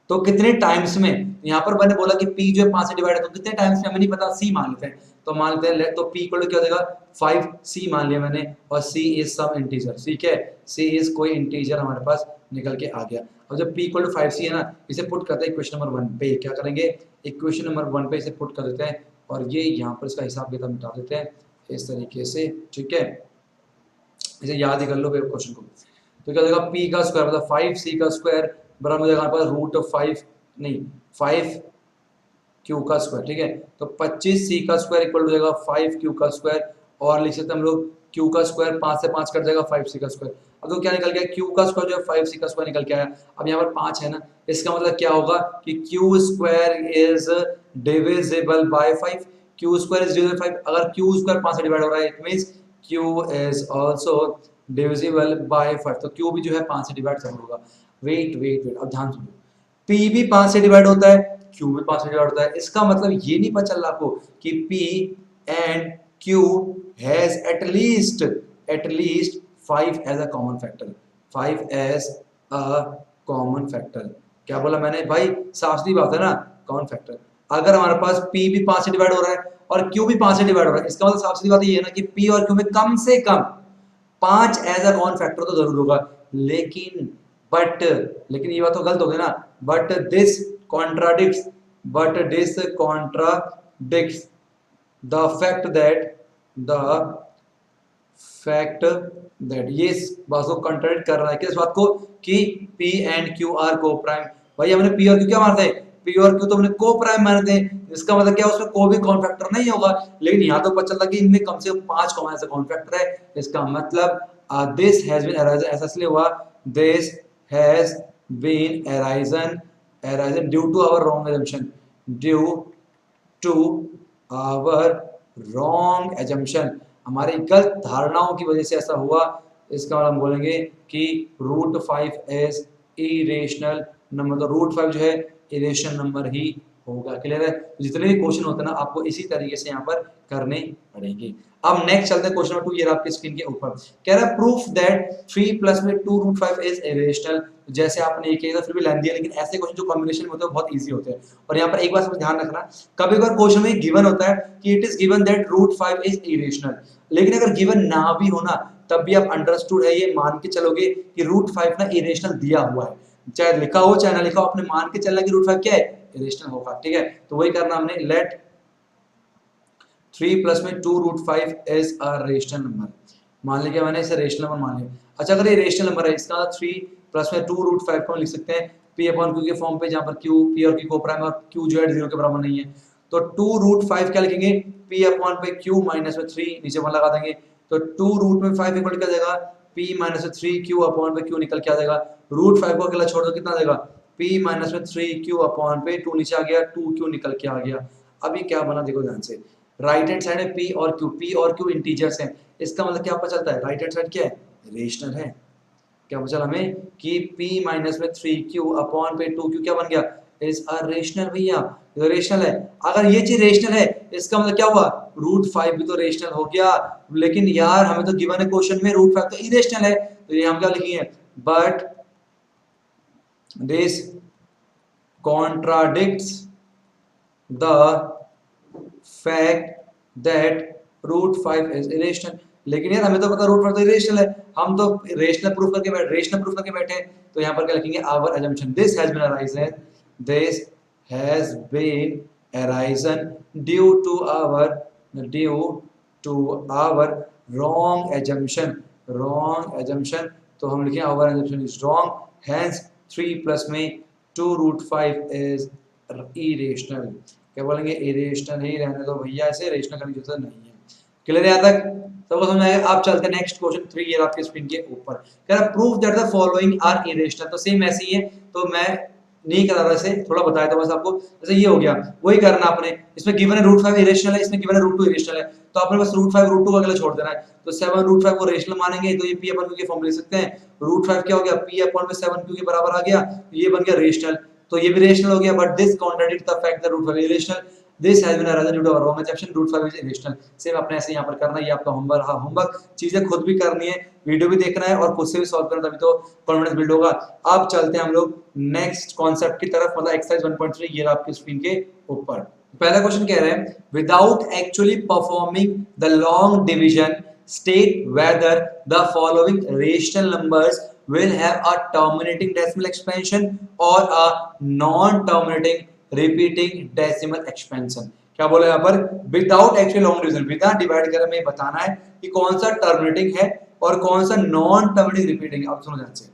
तो कितने टाइम्स में, यहाँ पर मैंने बोला कि p जो है 5 से डिवाइड है, तो कितने टाइम्स में हमें नहीं पता, c मान लेते हैं। तो मान लेते हैं, तो p इक्वल टू क्या हो जाएगा 5c मान लिया मैंने, और c इज सम इंटीजर, ठीक है। c इज कोई इंटीजर हमारे पास निकल के आ गया। अब जब p इक्वल टू 5c है ना, इसे पुट करते हैं इक्वेशन नंबर 1 पे। क्या करेंगे, इक्वेशन नंबर 1 पे इसे पुट कर देते हैं, और ये यहाँ पर इसका हिसाब किताब मिटा देते हैं इस तरीके से, ठीक है। इसे याद ही कर लो क्वेश्चन को। तो क्या हो जाएगा, p का स्क्वायर मतलब 5c का स्क्वायर बराबर हो जाएगा हमारे पास √5 नहीं 5q का स्क्वायर, ठीक है। तो 25c का स्क्वायर इक्वल हो जाएगा 5q का स्क्वायर, और लिख सकते हैं हम लोग q का स्क्वायर 5 से 5 कट जाएगा 5c का स्क्वायर। अब तो क्या निकल गया, q का स्क्वायर जो है 5c का स्क्वायर निकल के आया। अब यहाँ पर 5 है ना, इसका मतलब क्या होगा कि q square is divisible by 5, q square is divisible 5। अगर q स्क्वायर 5 से डिवाइड हो रहा है, it means q is also divisible by 5, तो q भी जो है 5 से डिवाइड जरूर होगा। वेट वेट वेट, अब ध्यान सुनो, p भी 5 से डिवाइड होता है, q भी 5 से डिवाइड होता है। इसका मतलब ये नहीं पता चल रहा आपको कि p and q has at least 5 as a common factor, 5 as a common factor. क्या बोला मैंने भाई, साफ सी बात है ना, कॉमन फैक्टर। अगर हमारे पास p भी 5 से डिवाइड हो रहा है और q भी 5 से डिवाइड हो रहा है, इसका मतलब साफ सी बात ये है ना कि p और q में कम से कम 5 एज अ कॉमन फैक्टर तो जरूर होगा। लेकिन लेकिन ये बात तो गलत हो गई ना, but this contradicts the fact that ये इस बात को कॉन्ट्राडिक्ट कर रहा है, किस बात को, कि p एंड q आर को प्राइम। भाई हमने p और q क्या मानते हैं, p और q तो हमने को प्राइम मानते हैं, इसका मतलब क्या, उसमें को भी कॉमन फैक्टर नहीं होगा। लेकिन यहाँ तो पता चलता कि इनमें कम से कम 5 कॉमन ऐसा कॉमन फैक्टर है। इसका मतलब दिस हैज बीन अराइजन, ऐसा इसलिए हुआ, this has been arisen due to our wrong assumption, due to our wrong assumption, हमारी गलत धारणाओं की वजह से ऐसा हुआ। इसका मतलब हम बोलेंगे कि √5 इज इरेशनल नंबर, तो √5 जो है इरेशनल नंबर ही होगा। क्लियर है? जितने भी क्वेश्चन होते हैं ना, आपको इसी तरीके से यहाँ पर करने पड़ेंगे। अब नेक्स्ट चलते हैं क्वेश्चन नंबर 2, ये आपकी स्क्रीन के ऊपर कह रहा है प्रूफ दैट 3 प्लस में 2√5 इज इरेशनल। जैसे आपने ये किया था, फिर भी लेंथी है, लेकिन ऐसे क्वेश्चन जो कॉम्बिनेशन में होते हैं बहुत इजी होते हैं। और यहाँ पर एक बात ध्यान रखना, कभी कभार क्वेश्चन में गिवन होता है कि it is given that √5 is irrational, लेकिन अगर गिवन ना भी होना तब भी आप अंडरस्टूड है ये मान के चलोगे कि √5 ना इरेशनल दिया हुआ है, चाहे लिखा हो चाहे ना लिखा हो, आपने मान के चलना कि √5 क्या है, इरेशनल होगा। ठीक है, तो वही करना हमने, लेट 3 प्लस में 2√5 इज अ रेशनल नंबर। मान लिया मैंने इसे रेशनल नंबर मान लिया। अच्छा, अगर ये रेशनल नंबर है, इसका 3 प्लस में 2√5 को लिख सकते हैं p अपॉन q के फॉर्म पे, जहां पर q p और q को प्राइम और q जो है 0 के बराबर नहीं है, तो 2√5 क्या लिखेंगे, p अपॉन पे q माइनस में 3 नीचे 1 लगा देंगे, तो 2√5 इक्वल क्या जाएगा, p माइनस में 3q अपॉन पे q निकल के आ जाएगा। √5 को अकेला छोड़ दो, कितना देगा, p माइनस में 3q अपॉन पे 2 नीचे आ गया, 2q निकल के आ गया। अभी क्या बना देखो ध्यान से, राइट हैंड साइड है p और q इंटीजर्स हैं, इसका मतलब क्या पता चलता है, राइट हैंड साइड क्या है, रेशनल है। क्या पता चला हमें कि p माइनस में 3q अपॉन पे 2q क्या बन गया, इज अ रेशनल। भैया ये रेशनल है, अगर ये चीज रेशनल है इसका मतलब क्या हुआ, √5 भी तो रेशनल हो गया। लेकिन यार हमें तो गिवन है क्वेश्चन में √5 तो इरेशनल है, तो ये हम क्या लिखेंगे, but this contradicts the fact that √5 is irrational। लेकिन यार हमें तो पता रूट 5 तो इरेशनल है, हम तो रेशनल प्रूफ करके बैठे हैं। तो यहाँ पर क्या लिखेंगे, our assumption this has been arisen, this has been arisen due to our wrong assumption, तो हम लिखें our assumption is wrong, hence 3 plus में 2 रूट 5 is irrational। क्या बोलेंगे, इरेशनल ही रहने दो भैया, इसे रेशनल करने की जरूरत नहीं है। क्लियर है यहाँ तक, सबको समझ आएगा। आप चलते हैं नेक्स्ट क्वेश्चन 3, ये आपके स्क्रीन के ऊपर कह रहा prove that the following are irrational. तो सेम ऐसे ही है, तो मैं नहीं करा रहा, इसे थोड़ा बताया था बस आपको। जैसे ये हो गया, वही करना आपने, इसमें गिवन है रूट 5 इरेशनल है, इसमें गिवन है रूट 2 इरेशनल है, तो आपने बस रूट 5 रूट 2 अगला छोड़ देना है। तो 7 रूट 5 को रेशनल मानेंगे तो ये p अपन q के फॉर्म ले सकते हैं। रूट 5 क्या हो गया, p अपॉन में 7q के बराबर आ गया, ये बन गया रेशनल, तो ये भी रेशनल हो गया। But this contradict the fact that root 5 is irrational, this has been arisen due to our wrong assumption, root 5 is irrational. Same अपने ऐसे यहां पर करना है, ये आपका होमवर्क चीजें खुद भी करनी है, वीडियो भी देखना है और खुद से भी सॉल्व करना, तभी तो कॉन्फिडेंस बिल्ड होगा। अब चलते हैं हम लोग नेक्स्ट कॉन्सेप्ट की तरफ, मतलब एक्सरसाइज 1.3, ये आपकी स्क्रीन के ऊपर। पहला क्वेश्चन कह रहे हैं without actually performing the long division state whether the following rational numbers will have a terminating decimal expansion or a non-terminating repeating decimal expansion। क्या बोला यहाँ पर, विदाउट एक्चुअली लॉन्ग डिवीजन, बिना डिवाइड कर हमें बताना है कि कौन सा टर्मिनेटिंग है और कौन सा नॉन टर्मिनेटिंग रिपीटिंग। अब सुनो ध्यान से,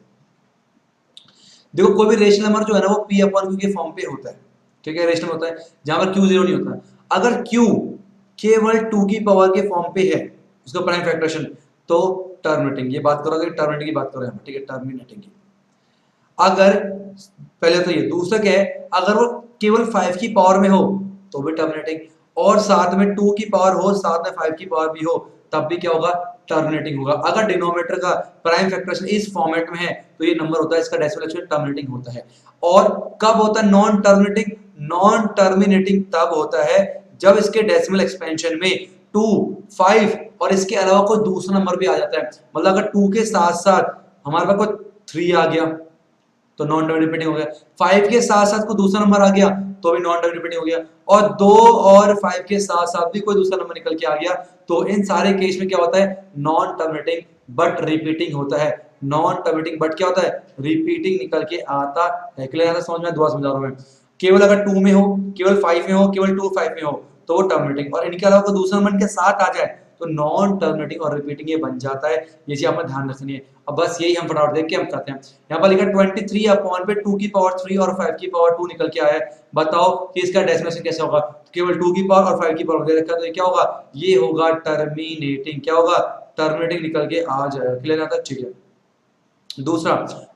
देखो कोई भी रेशनल नंबर जो है ना वो p अपॉन q के फॉर्म पे होता है, ठीक है, रेशनल होता है जहां पर q 0 नहीं होता। अगर q केवल 2 की पावर के फॉर्म पे है, उसका प्राइम फैक्टरेशन, तो टर्मिनेटिंग, ये बात करोगे टर्मिनेटिंग की बात करो यहाँ, ठीक है, टर्मिनेटिंग की। अगर पहले तो ये, दूसरा क्या है, अगर वो केवल 5 की पावर में हो तो भी टर्मिनेटिंग, और साथ में 2 की पावर हो, साथ में 5 की पावर भी हो, तब भी क्या होगा, टर्मिनेटिंग होगा। अगर डिनोमिनेटर का प्राइम फैक्टरेशन इस फॉर्मेट में है तो ये नंबर होता है, इसका डेसिमल एक्सपेंशन टर्मिनेटिंग होता है। और कब होता है नॉन टर्मिनेटिंग, नॉन टर्मिनेटिंग तब होता है जब इसके डेसिमल एक्सपेंशन में 2, 5 और इसके अलावा कोई दूसरा नंबर भी आ जाता है। मतलब अगर 2 के साथ साथ हमारे पास कोई 3 आ गया तो नॉन टर्मिनेटिंग हो गया, 5 के साथ साथ कोई दूसरा नंबर आ गया तो भी नॉन टर्मिनेटिंग हो गया, और 2 और 5 के साथ साथ भी कोई दूसरा नंबर निकल के आ गया, तो इन सारे केस में क्या होता है, नॉन टर्मिनेटिंग बट रिपीटिंग होता है। नॉन टर्मिनेटिंग बट क्या होता है, रिपीटिंग निकल के आता है। क्लियर है, समझ में, दुआ समझा रहा हूं मैं। केवल अगर 2 में हो, केवल 5 में हो, केवल 2 5 में हो तो वो टर्मिनेटिंग, और इनके अलावा कोई दूसरा नंबर के साथ आ जाए तो नॉन टर्मिनेटिंग और रिपीटिंग ये बन जाता है। ये चीज आपको ध्यान रखनी है। अब बस यही हम फटाफट देख के हम करते हैं। यहाँ पर लिखा 23 अपॉन पे 2 की पावर 3 और 5 की पावर 2 निकल के आया है। बताओ कि इसका डेसिमल कैसे होगा, केवल 2 की पावर और 5 की पावर दे रखा है, तो ये क्या होगा, ये होगा टर्मिनेटिंग। क्या होगा, टर्मिनेटिंग निकल के आ जाएगा। क्लियर है, ठीक है। दूसरा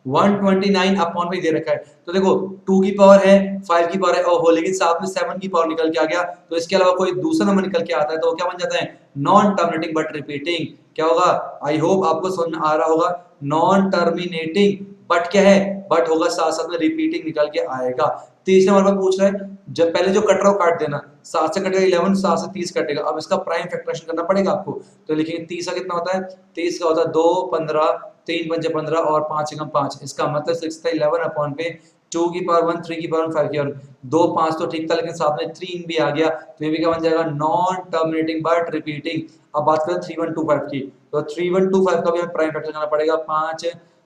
129 अपॉन में दे रखा है, तो देखो 2 की पावर है, 5 की पावर है, और लेकिन साथ में 7 की पावर निकल के आ गया, तो इसके अलावा कोई दूसरा नंबर निकल के आता है तो क्या बन जाता है, नॉन टर्मिनेटिंग बट रिपीटिंग। क्या होगा, आई होप आपको समझ में आ रहा होगा, नॉन टर्मिनेटिंग बट क्या है, बट होगा साथ साथ में रिपीटिंग निकल के आएगा। तीसरे नंबर पर पूछ रहा है, जब पहले जो कट रहा हो काट देना, 7 से कटेगा 11, 7 से 30 कटेगा। अब इसका प्राइम फैक्टरेशन करना पड़ेगा आपको, तो लिखेंगे 30 का कितना होता है, 30 का होता है 2 15 3 पंजे 15 और 5 एकम 5, इसका मतलब 6 था 11 अपॉन पे 2 की पावर 1 3 की पावर 5 की पावर 2 5 तो ठीक था, लेकिन साथ में 3 भी आ गया, तो ये भी क्या बन जाएगा, नॉन टर्मिनेटिंग बट रिपीटिंग। अब बात करें 3125 की, तो 3125 का भी हमें प्राइम फैक्टर करना पड़ेगा। 5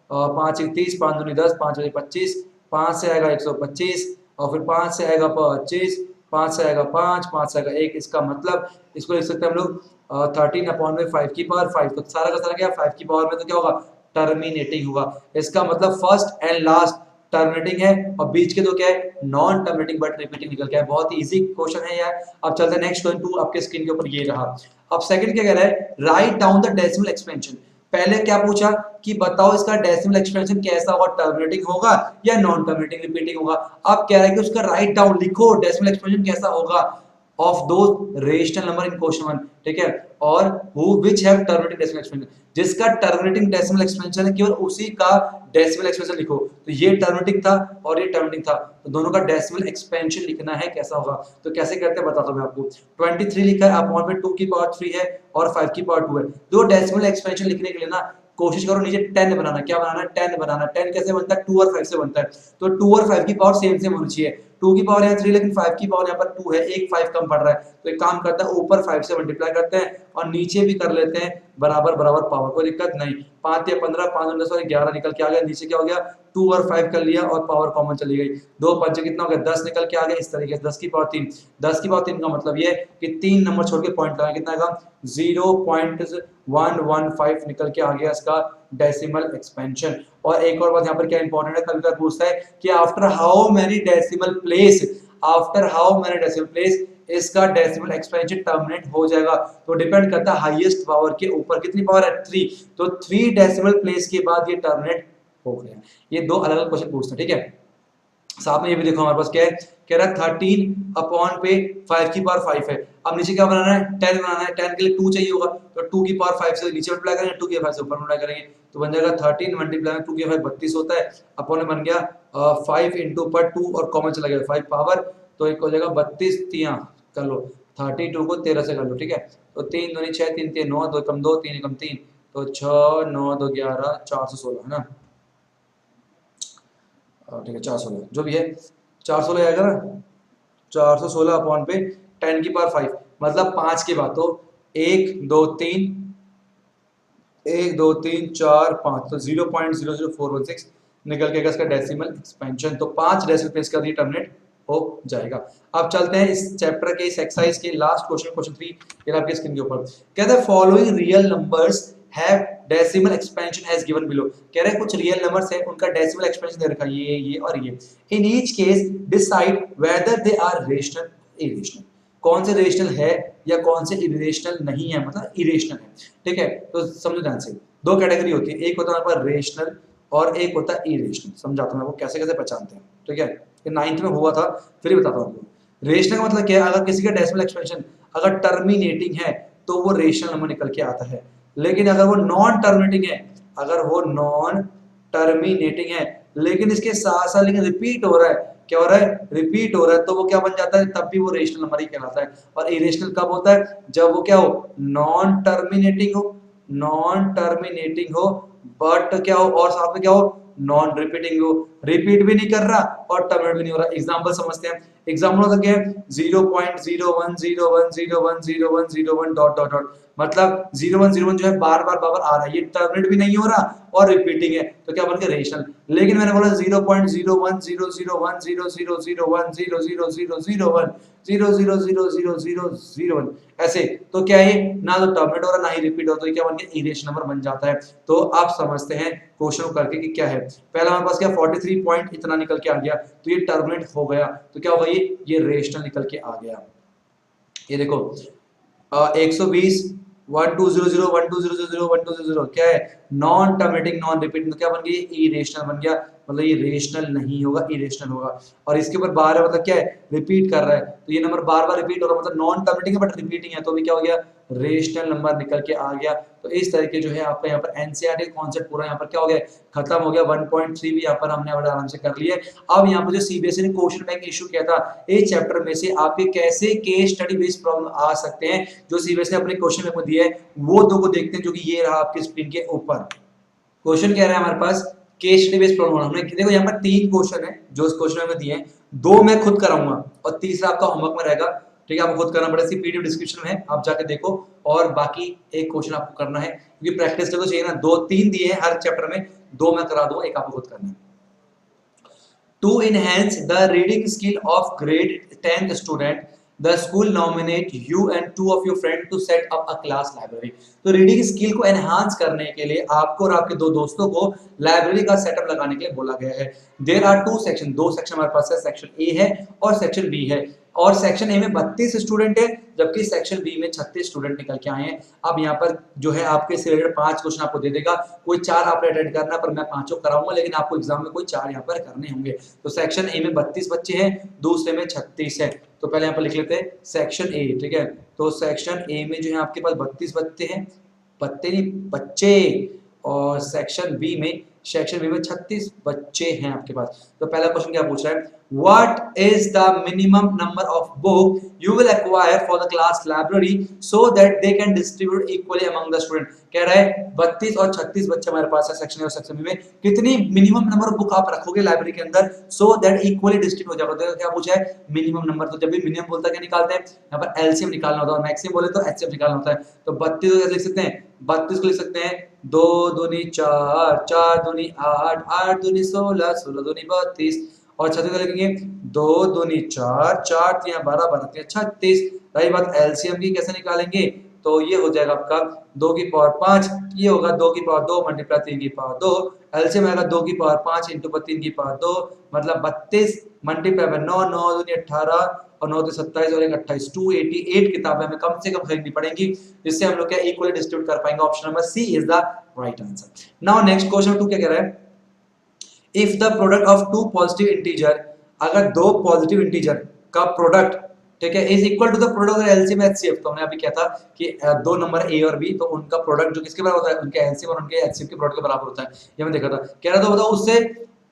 5 30 5 दूनी 10 5 25, 5 से आएगा 125 और फिर 5 से आएगा 25, 5 से आएगा 5, 5 से आएगा 1, इसका मतलब इसको लिख सकते हैं हम लोग 13 अपॉन में 5 की पावर 5, तो सारा का सारा क्या 5 की पावर में, तो क्या होगा, टर्मिनेटिंग होगा। इसका मतलब फर्स्ट एंड लास्ट टर्मिनेटिंग है और बीच के दो क्या है, नॉन टर्मिनेटिंग बट रिपीटिंग निकल के आए। बहुत ही इजी क्वेश्चन है यार। अब चलते हैं नेक्स्ट क्वेश्चन 2, आपके स्क्रीन के ऊपर ये रहा। अब सेकंड क्या कह रहा है, write down the decimal expansion. पहले क्या पूछा कि बताओ इसका डेसिमल एक्सपेंशन कैसा होगा, टर्मिनेटिंग होगा या नॉन टर्मिनेटिंग रिपीटिंग होगा। अब कह रहा है कि उसका राइट डाउन लिखो, डेसिमल एक्सपेंशन कैसा होगा of those rational number in question 1, ठीक है, और who which have terminating decimal expansion, जिसका terminating decimal expansion है केवल उसी का decimal expansion लिखो। तो ये terminating था और ये terminating था, तो दोनों का decimal expansion लिखना है, कैसा होगा। तो कैसे करते हैं बताता हूं मैं आपको। 23 लिखा है अपॉन में 2 की पावर 3 है और 5 की पावर 2 है। दो decimal expansion लिखने के लिए ना कोशिश करो नीचे 10 बनाना। क्या बनाना है? 10 बनाना। 10 कैसे बनता है? 2 और 5 से बनता है। तो 2 और 5 की पावर सेम सेम होनी चाहिए। 2 की पावर यहाँ 3 लेकिन 5 की पावर यहाँ पर 2 है, एक 5 कम पड़ रहा है। तो एक काम करते हैं, ऊपर 5 से मल्टीप्लाई करते हैं और नीचे भी कर लेते हैं बराबर बराबर पावर, कोई दिक्कत नहीं। 5 या 15, 5 10 और 11 निकल के आ गया। नीचे क्या हो गया? 2 और 5 कर लिया और पावर कॉमन चली गई। 2 5 कितना हो गया? 10 निकल के आ गया। इस तरीके से 10 की पावर 3। 10 की पावर 3 का मतलब ये कि 3 नंबर छोड़ के पॉइंट लगाएं। कितना आएगा? 0.115 निकल के आ गया इसका डेसिमल एक्सपेंशन। और एक और बात यहाँ पर क्या इंपॉर्टेंट है, कभी कभी पूछता है कि after how many decimal place, after how many decimal place इसका डेसिमल एक्सपेंशन टर्मिनेट हो जाएगा। तो डिपेंड करता है हाईएस्ट पावर के ऊपर। कितनी पावर है? 3। तो 3 डेसिमल प्लेस के बाद ये टर्मिनेट हो गया। ये दो अलग अलग क्वेश्चन पूछते हैं, ठीक है। साथ में ये भी देखो हमारे पास क्या है, कह रहा है 13 अपॉन पे 5 की पावर 5 है। अब नीचे क्या बनाना है? 10 बनाना है। 10 के लिए 2 चाहिए होगा, तो 2 की पावर 5 से नीचे मल्टीप्लाई करेंगे, 2 की पावर 5 से ऊपर मल्टीप्लाई करेंगे, तो बन जाएगा 13 मल्टीप्लाई में 2 की पावर 32 होता है। अपॉन में बन गया 5 इंटू पर 2 और कॉमन चला गया 5 पावर, तो एक हो जाएगा 32 तिया कर लो, 32 को 13 से कर लो, ठीक है। तो 3 दूनी 6, 3 3 9, 2 कम 2, 3 कम 3, तो 6 9 2 11, 416 है ना। ठीक है 416 जो भी है, 416 आएगा ना। 416 अपॉन पे 10 की पावर 5 मतलब 5 के बाद तो 1 2 3 1 2 3 4 5, तो 0.00416 निकल के इसका डेसिमल एक्सपेंशन। तो 5 डेसिमल प्लेस का टर्मिनेट हो जाएगा। अब चलते हैं इस चैप्टर के इस एक्सरसाइज के लास्ट क्वेश्चन, क्वेश्चन 3 ये आपके स्क्रीन के ऊपर। कहता है following real numbers have decimal expansion as given below. कह रहे हैं कुछ रियल नंबर्स है उनका डेसिमल एक्सपेंशन दे रखा है ये और ये। In each case decide whether they are rational irrational. कौन से रेशनल है या कौन से इरेशनल नहीं है, मतलब इरेशनल है, ठीक है। तो समझो ध्यान से, दो कैटेगरी होती है, एक होता है हमारे पास रेशनल और एक होता है इरेशनल। समझाता हूं मैं आपको कैसे कैसे पहचानते हैं, ठीक है। ये 9th में हुआ था, फिर ही बताता हूं आपको। रेशनल का मतलब क्या है? अगर किसी का डेसिमल एक्सपेंशन अगर टर्मिनेटिंग है तो वो रेशनल नंबर निकल के आता है। लेकिन अगर वो नॉन टर्मिनेटिंग है, अगर वो नॉन टर्मिनेटिंग है लेकिन इसके साथ साथ लेकिन रिपीट हो रहा है, क्या हो रहा है? रिपीट हो रहा है, तो वो क्या बन जाता है? तब भी वो रेशनल नंबर ही कहलाता है। और इरेशनल कब होता है? जब वो क्या हो? नॉन टर्मिनेटिंग हो, नॉन टर्मिनेटिंग हो बट क्या हो, और साथ में क्या हो? नॉन रिपीटिंग हो, रिपीट भी नहीं कर रहा और टर्मिनेट भी नहीं हो रहा। एग्जांपल समझते हैं। एग्जांपल होता क्या है? 0.0101010101 डॉट डॉट डॉट, मतलब 0101 जो है बार बार बार आ रहा है, ये टर्मिनेट भी नहीं हो रहा और रिपीटिंग है, तो क्या बन गया? रेशनल। लेकिन मैंने बोला 0.01000100000100000001 ऐसे, तो क्या है? ना तो टर्मिनेट हो रहा ना ही रिपीट हो, तो क्या बन गया? इरेशनल नंबर बन जाता है। तो आप समझते हैं क्वेश्चन करके कि क्या है। पहला हमारे पास क्या 43 पॉइंट इतना निकल के आ गया, तो ये टर्मिनेट हो गया, तो क्या होगा? ये रेशनल निकल के आ गया। ये देखो 120 1200 क्या है? नॉन टर्मिनेटिंग नॉन रिपीटिंग, तो क्या बन गया? इरेशनल बन गया, मतलब ये रेशनल नहीं होगा, इरेशनल होगा। और इसके ऊपर बार मतलब क्या है? रिपीट कर रहा है, तो ये नंबर बार बार रिपीट हो रहा है, मतलब नॉन टर्मिनेटिंग है बट रिपीटिंग है, तो भी क्या हो गया? रेशनल नंबर निकल के आ गया। तो इस तरीके जो है आपका यहाँ पर एनसीईआरटी कॉन्सेप्ट पूरा यहाँ पर क्या हो गया? खत्म हो गया। 1.3 भी यहाँ पर हमने बड़े आराम से कर लिए। अब यहाँ पर जो सीबीएसई ने क्वेश्चन बैंक इशू किया था, इस चैप्टर में से आपके कैसे केस स्टडी बेस्ड प्रॉब्लम आ सकते हैं जो सीबीएसई ने अपने क्वेश्चन बैंक में दिए है, वो दो को देखते हैं, जो कि ये रहा आपकी स्क्रीन के ऊपर। क्वेश्चन कह रहा है हमारे पास केस स्टडी बेस्ड प्रॉब्लम। हमने देखो यहाँ पर 3 क्वेश्चन है जो इस क्वेश्चन में दिए हैं, 2 मैं खुद कराऊंगा और तीसरा आपका होमवर्क में रहेगा, ठीक है। आपको खुद करना पड़ेगा, पीडीएफ डिस्क्रिप्शन में है, आप जाके देखो। और बाकी एक क्वेश्चन आपको करना है क्योंकि प्रैक्टिस के तो चाहिए ना, 2-3 दिए हैं हर चैप्टर में, 2 मैं करा दूंगा, एक आपको खुद करना है। To enhance the reading skill of grade 10th student, the school nominate you and 2 of your friends to set up a class library। तो रीडिंग स्किल को एनहांस करने के लिए आपको और आपके 2 दोस्तों को लाइब्रेरी का सेटअप लगाने के लिए बोला गया है। देयर आर 2 सेक्शन, 2 सेक्शन हमारे पास है, सेक्शन ए है और सेक्शन बी है। और सेक्शन ए में 32 स्टूडेंट है जबकि सेक्शन बी में 36 स्टूडेंट निकल के आए हैं। अब यहाँ पर जो है आपके से रिलेटेड 5 क्वेश्चन आपको दे देगा, कोई 4 आपने अटेंड करना, पर मैं 5 कराऊंगा, लेकिन आपको एग्जाम में कोई 4 यहाँ पर करने होंगे। तो सेक्शन ए में 32 बच्चे हैं, दूसरे में 36 है। तो पहले यहाँ पर लिख लेते हैं सेक्शन ए, ठीक है। तो सेक्शन ए में जो है आपके पास 32 बच्चे हैं, पत्ते नहीं बच्चे, और सेक्शन बी में 36 बच्चे हैं आपके पास। तो पहला क्वेश्चन क्या पूछ रहा है? What is the minimum number of book you will acquire for the class library so that they can distribute equally among the student. कह रहा है 32 और 36 बच्चे हमारे पास है सेक्शन ए और सेक्शन बी में, कितनी मिनिमम नंबर ऑफ बुक आप रखोगे लाइब्रेरी के अंदर सो दैट इक्वली डिस्ट्रीब्यूट हो जाएगा। क्या पूछा है? Minimum number. तो जब भी मिनिमम बोलता है क्या निकालते हैं, यहाँ पर एलसीएम निकालना होता है, और मैक्सिमम बोले तो एचसीएफ निकालना होता है। तो 32 को कैसे लिख सकते हैं? 32 को लिख सकते हैं 2 दूनी 4, 4 दूनी 8, 8 दूनी 16, 16 दूनी 32, और 36 को लिखेंगे 2 दूनी 4, 4 तिया 12, 12 तिया 36। रही बात एलसीएम की, कैसे निकालेंगे? तो ये हो जाएगा आपका 2 की पावर 5, ये होगा 2 की पावर 2 मल्टीप्लाई 3 की पावर 2, एलसीएम आएगा 2 की पावर 5 इंटू 3 की पावर 2, मतलब 32 मल्टीप्लाई बाय 9, 9 दूनी 18 और 9 से 27 और 1 28, 288 किताबें हमें कम से कम खरीदनी पड़ेंगी, जिससे हम लोग क्या इक्वली डिस्ट्रीब्यूट कर पाएंगे। Option number C is the right answer. Now next question 2 क्या कह रहा है? If the product of two positive integer, अगर दो पॉजिटिव इंटीजर का प्रोडक्ट, ठीक है, is equal to the product of LCM HCF. तो हमने अभी क्या था कि दो नंबर ए और बी, तो उनका प्रोडक्ट जो किसके बराबर होता है? उनके एलसीएम और उनके एचसीएफ के प्रोडक्ट के बराबर होता है, ये हमने देखा था। कह रहा था बताओ उससे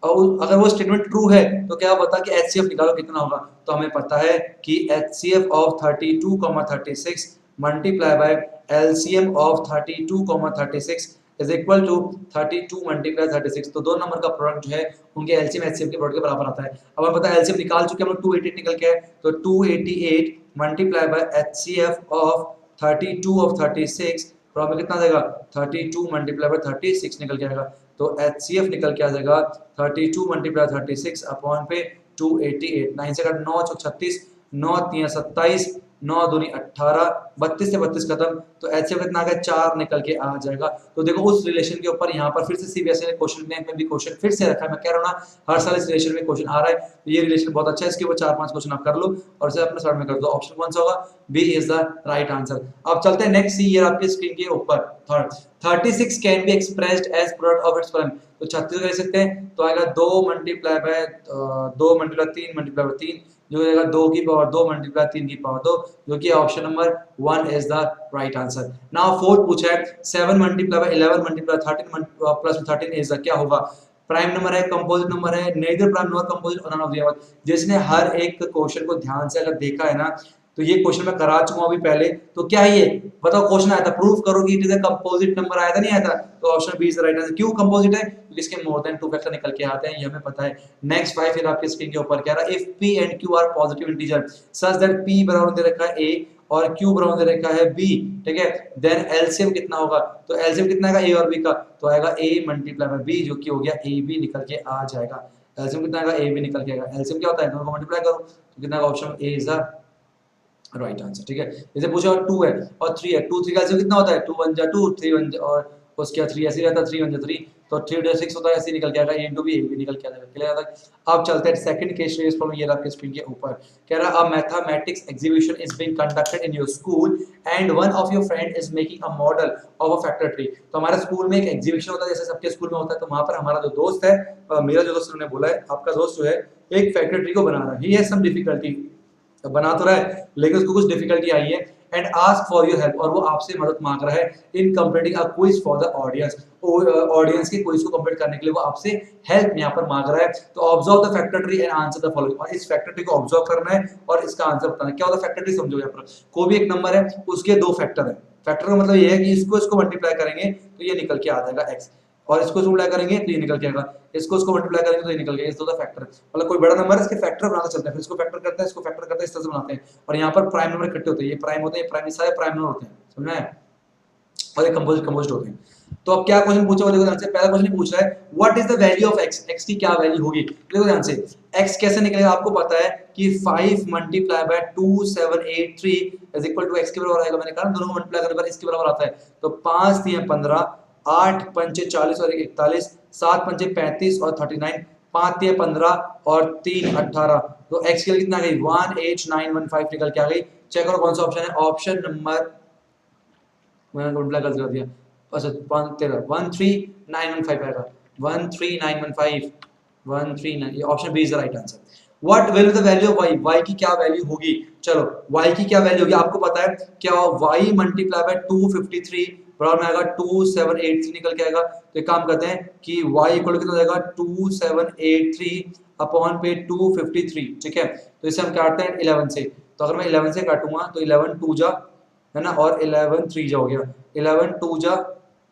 अगर वो स्टेटमेंट ट्रू है तो क्या बता कि एचसीएफ निकालो कितना होगा। तो हमें पता है कि HCF of 32,36 multiply by LCM of 32,36 is equal to 32 multiply 36। तो दो नंबर का प्रोडक्ट जो है उनके एलसीएम एचसीएफ के प्रोडक्ट के बराबर आता है। अब हमें पता है एलसीएम निकाल चुके हम लोग, 288 निकल के है, तो 288 multiply by HCF of 32 of 36, तो हमें कितना देगा? 32 मल्टीप्लाई बाय 36 निकल के आएगा। तो एचसीएफ निकल के आ जाएगा 32 मल्टीप्लाई 36 अपॉन पे 288, 9 से कट 9 6 36, 9 3 27, 9 दूनी 18, 32 से 32 खत्म, तो एचसीएफ कितना आ गया? 4 निकल के आ जाएगा। तो देखो उस रिलेशन के ऊपर यहाँ पर फिर से सीबीएसई ने क्वेश्चन बैंक में भी क्वेश्चन फिर से रखा है। मैं कह रहा हूँ ना हर साल इस रिलेशन में क्वेश्चन आ रहा है, तो ये रिलेशन बहुत अच्छा है, इसके ऊपर 4-5 क्वेश्चन आप कर लो और इसे अपने सॉल्व में कर दो। ऑप्शन कौन सा होगा? B is the right answer. अब चलते हैं नेक्स्ट सी, ये आपकी स्क्रीन के ऊपर third 36 can be expressed as product of its following. तो 36 कह सकते हैं, तो आएगा 2 multiply by 2 multiply 3 multiply by 3, जो हो जाएगा 2 की पावर 2 मल्टीप्लाई 3 की पावर 2, जो कि option number 1 is the right answer. Now fourth पूछा है 7 multiply by 11 multiply 13 plus 13 is the, क्या होगा? प्राइम नंबर है, कंपोजिट नंबर है, नेदर प्राइम नॉर कंपोजिट और नन ऑफ द अबव। जिसने हर एक क्वेश्चन को ध्यान से अगर देखा है ना, तो ये क्वेश्चन मैं करा चुका हूं अभी पहले। तो क्या है ये बताओ? क्वेश्चन आया था, प्रूव करो कि it is a composite number, आया था नहीं आया था? तो option B is the right answer. क्यों कंपोजिट है? क्योंकि इसके मोर देन 2 फैक्टर निकल के आते हैं, ये हमें पता है। नेक्स्ट 5 फिर आपके स्क्रीन के ऊपर क्या रहा? If p and q are positive integer such that p बराबर दे रखा है a और q बराबर दे रखा है b, ठीक है, देन एलसीएम कितना होगा? तो एलसीएम कितना आएगा a और b का? तो आएगा a मल्टीप्लाई बाय b, जो कि हो गया ab निकल के आ जाएगा। एलसीएम कितना आएगा? ab निकल के आएगा। एलसीएम क्या होता है? दोनों को मल्टीप्लाई करो, तो कितना आएगा? Option A is the right answer, ठीक है। जैसे पूछा और 2 है और 3 है, 2 3 का एलसीएम कितना होता है? 2 1 जा 2, 3 1 और उसके बाद 3 ऐसे रहता है, 3 1 जा 3, तो 3 6 होता है, ऐसे निकल के आएगा, a into b a भी निकल के आ जाएगा। क्लियर है? अब चलते हैं सेकंड केस स्टडी प्रॉब्लम, ये रहा आपके स्क्रीन के ऊपर। कह रहा है अ mathematics exhibition is being conducted in your school and one of your friend is making a model of a factor tree. तो हमारे स्कूल में एक एग्जीबिशन होता है, जैसे सबके स्कूल में होता है, तो वहां पर हमारा जो दोस्त है, मेरा जो दोस्त ने बोला है आपका दोस्त जो है एक फैक्टर ट्री को बना रहा है, ही हैज सम डिफिकल्टी, बना तो रहा है लेकिन उसको कुछ डिफिकल्टी आई है, and ask for your help, और वो आपसे मदद मांग रहा है इन completing a quiz for the audience. Audience के क्विज को कंप्लीट करने के लिए वो आपसे हेल्प यहाँ पर मांग रहा है। तो observe the factor tree and answer the following, और इस फैक्टर ट्री को ऑब्जर्व करना है और इसका आंसर बताना है। क्या होता है फैक्टर ट्री? समझो यहाँ पर कोई भी एक नंबर है, उसके दो फैक्टर है। फैक्टर का मतलब ये है कि इसको मल्टीप्लाई करेंगे तो ये निकल के आ जाएगा x, और इसको मल्टीप्लाई करेंगे तो ये निकल के आएगा, इसको मल्टीप्लाई करेंगे तो ये निकल गया। इस दो का फैक्टर, मतलब कोई बड़ा नंबर है इसके फैक्टर बनाते चलते हैं, फिर इसको फैक्टर करते हैं, इसको फैक्टर करते हैं, इस तरह से बनाते हैं। और यहाँ पर प्राइम नंबर इकट्ठे होते हैं, ये प्राइम होते हैं, प्राइम सारे प्राइम नंबर होते हैं, समझना है, और ये कंपोजिट होते हैं। तो अब क्या क्वेश्चन पूछा हुआ देखो ध्यान से। पहला क्वेश्चन पूछ रहा है what is the value of x, x की क्या वैल्यू होगी? देखो ध्यान से, x कैसे निकलेगा? आपको पता है कि 5 multiply by 2783 is equal to x के बराबर आएगा। मैंने कहा दोनों को मल्टीप्लाई करने पर इसके बराबर आता है। तो 5 3 15, 8 पंचे 40 और 41, 7 पंचे 35 और 39, 5 3 15 और 3 18, तो x की कितना आ गई? 18915 निकल के आ गई। चेक करो कौन सा ऑप्शन है? ऑप्शन नंबर, मैंने मल्टीप्लाई कर दिया, अच्छा 13915 आएगा, 13915, 139, ये option B is the right answer. What will be the value of y, y की क्या वैल्यू होगी? चलो y की क्या वैल्यू होगी आपको पता है क्या? y मल्टीप्लाई बाय 253 बराबर में आएगा 2783 निकल के आएगा। तो एक काम करते हैं कि y इक्वल कितना हो जाएगा? 2783 अपॉन पे 253, ठीक है। तो इसे हम काटते हैं 11 से, तो अगर मैं 11 से काटूंगा तो 11 टू जा, है ना, और 11 थ्री जा हो गया, 11 टू जा,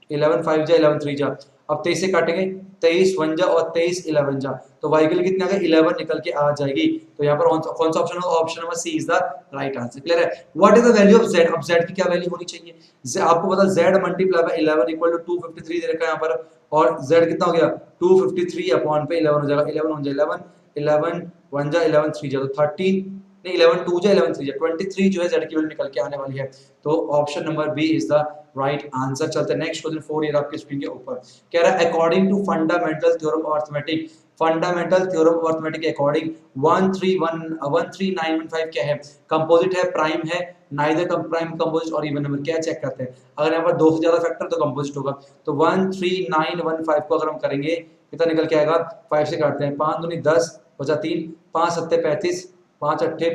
11 फाइव जा, 11 थ्री जा। अब 23 से काटेंगे, 23 वन जा और 23 11 जा, तो y के लिए कितने आ गए 11 निकल के आ जाएगी। तो यहाँ पर कौन सा ऑप्शन होगा, option number C is the right answer. Clear है। What is the value of z, अब z की क्या वैल्यू होनी चाहिए, आपको पता z multiply by 11 equal to 253 दे रखा है यहाँ पर, और z कितना हो गया 253 अपॉन पे 11 हो जाएगा, 11 वन जा 11, 11 वन जा 11 थ्री जा तो 13, नहीं 11 टू जा 11 थ्री जा 23 जो है z की वैल्यू निकल के आने वाली है। तो option number B is the right answer. चलते हैं नेक्स्ट क्वेश्चन 4 ईयर आपके स्क्रीन के ऊपर, कह रहा है according to fundamental theorem of arithmetic, fundamental theorem of arithmetic के अकॉर्डिंग 13915 क्या है, कंपोजिट है, प्राइम है, नाइदर प्राइम कंपोजिट और इवन नंबर, क्या चेक करते हैं। अगर यहाँ पर दो से ज्यादा फैक्टर तो कंपोजिट होगा, तो 13915 को अगर हम करेंगे कितना निकल के आएगा, 5 से काटते हैं, 5 दूनी 10 बचा 3, 5 सत्ते 35, 5 अट्ठे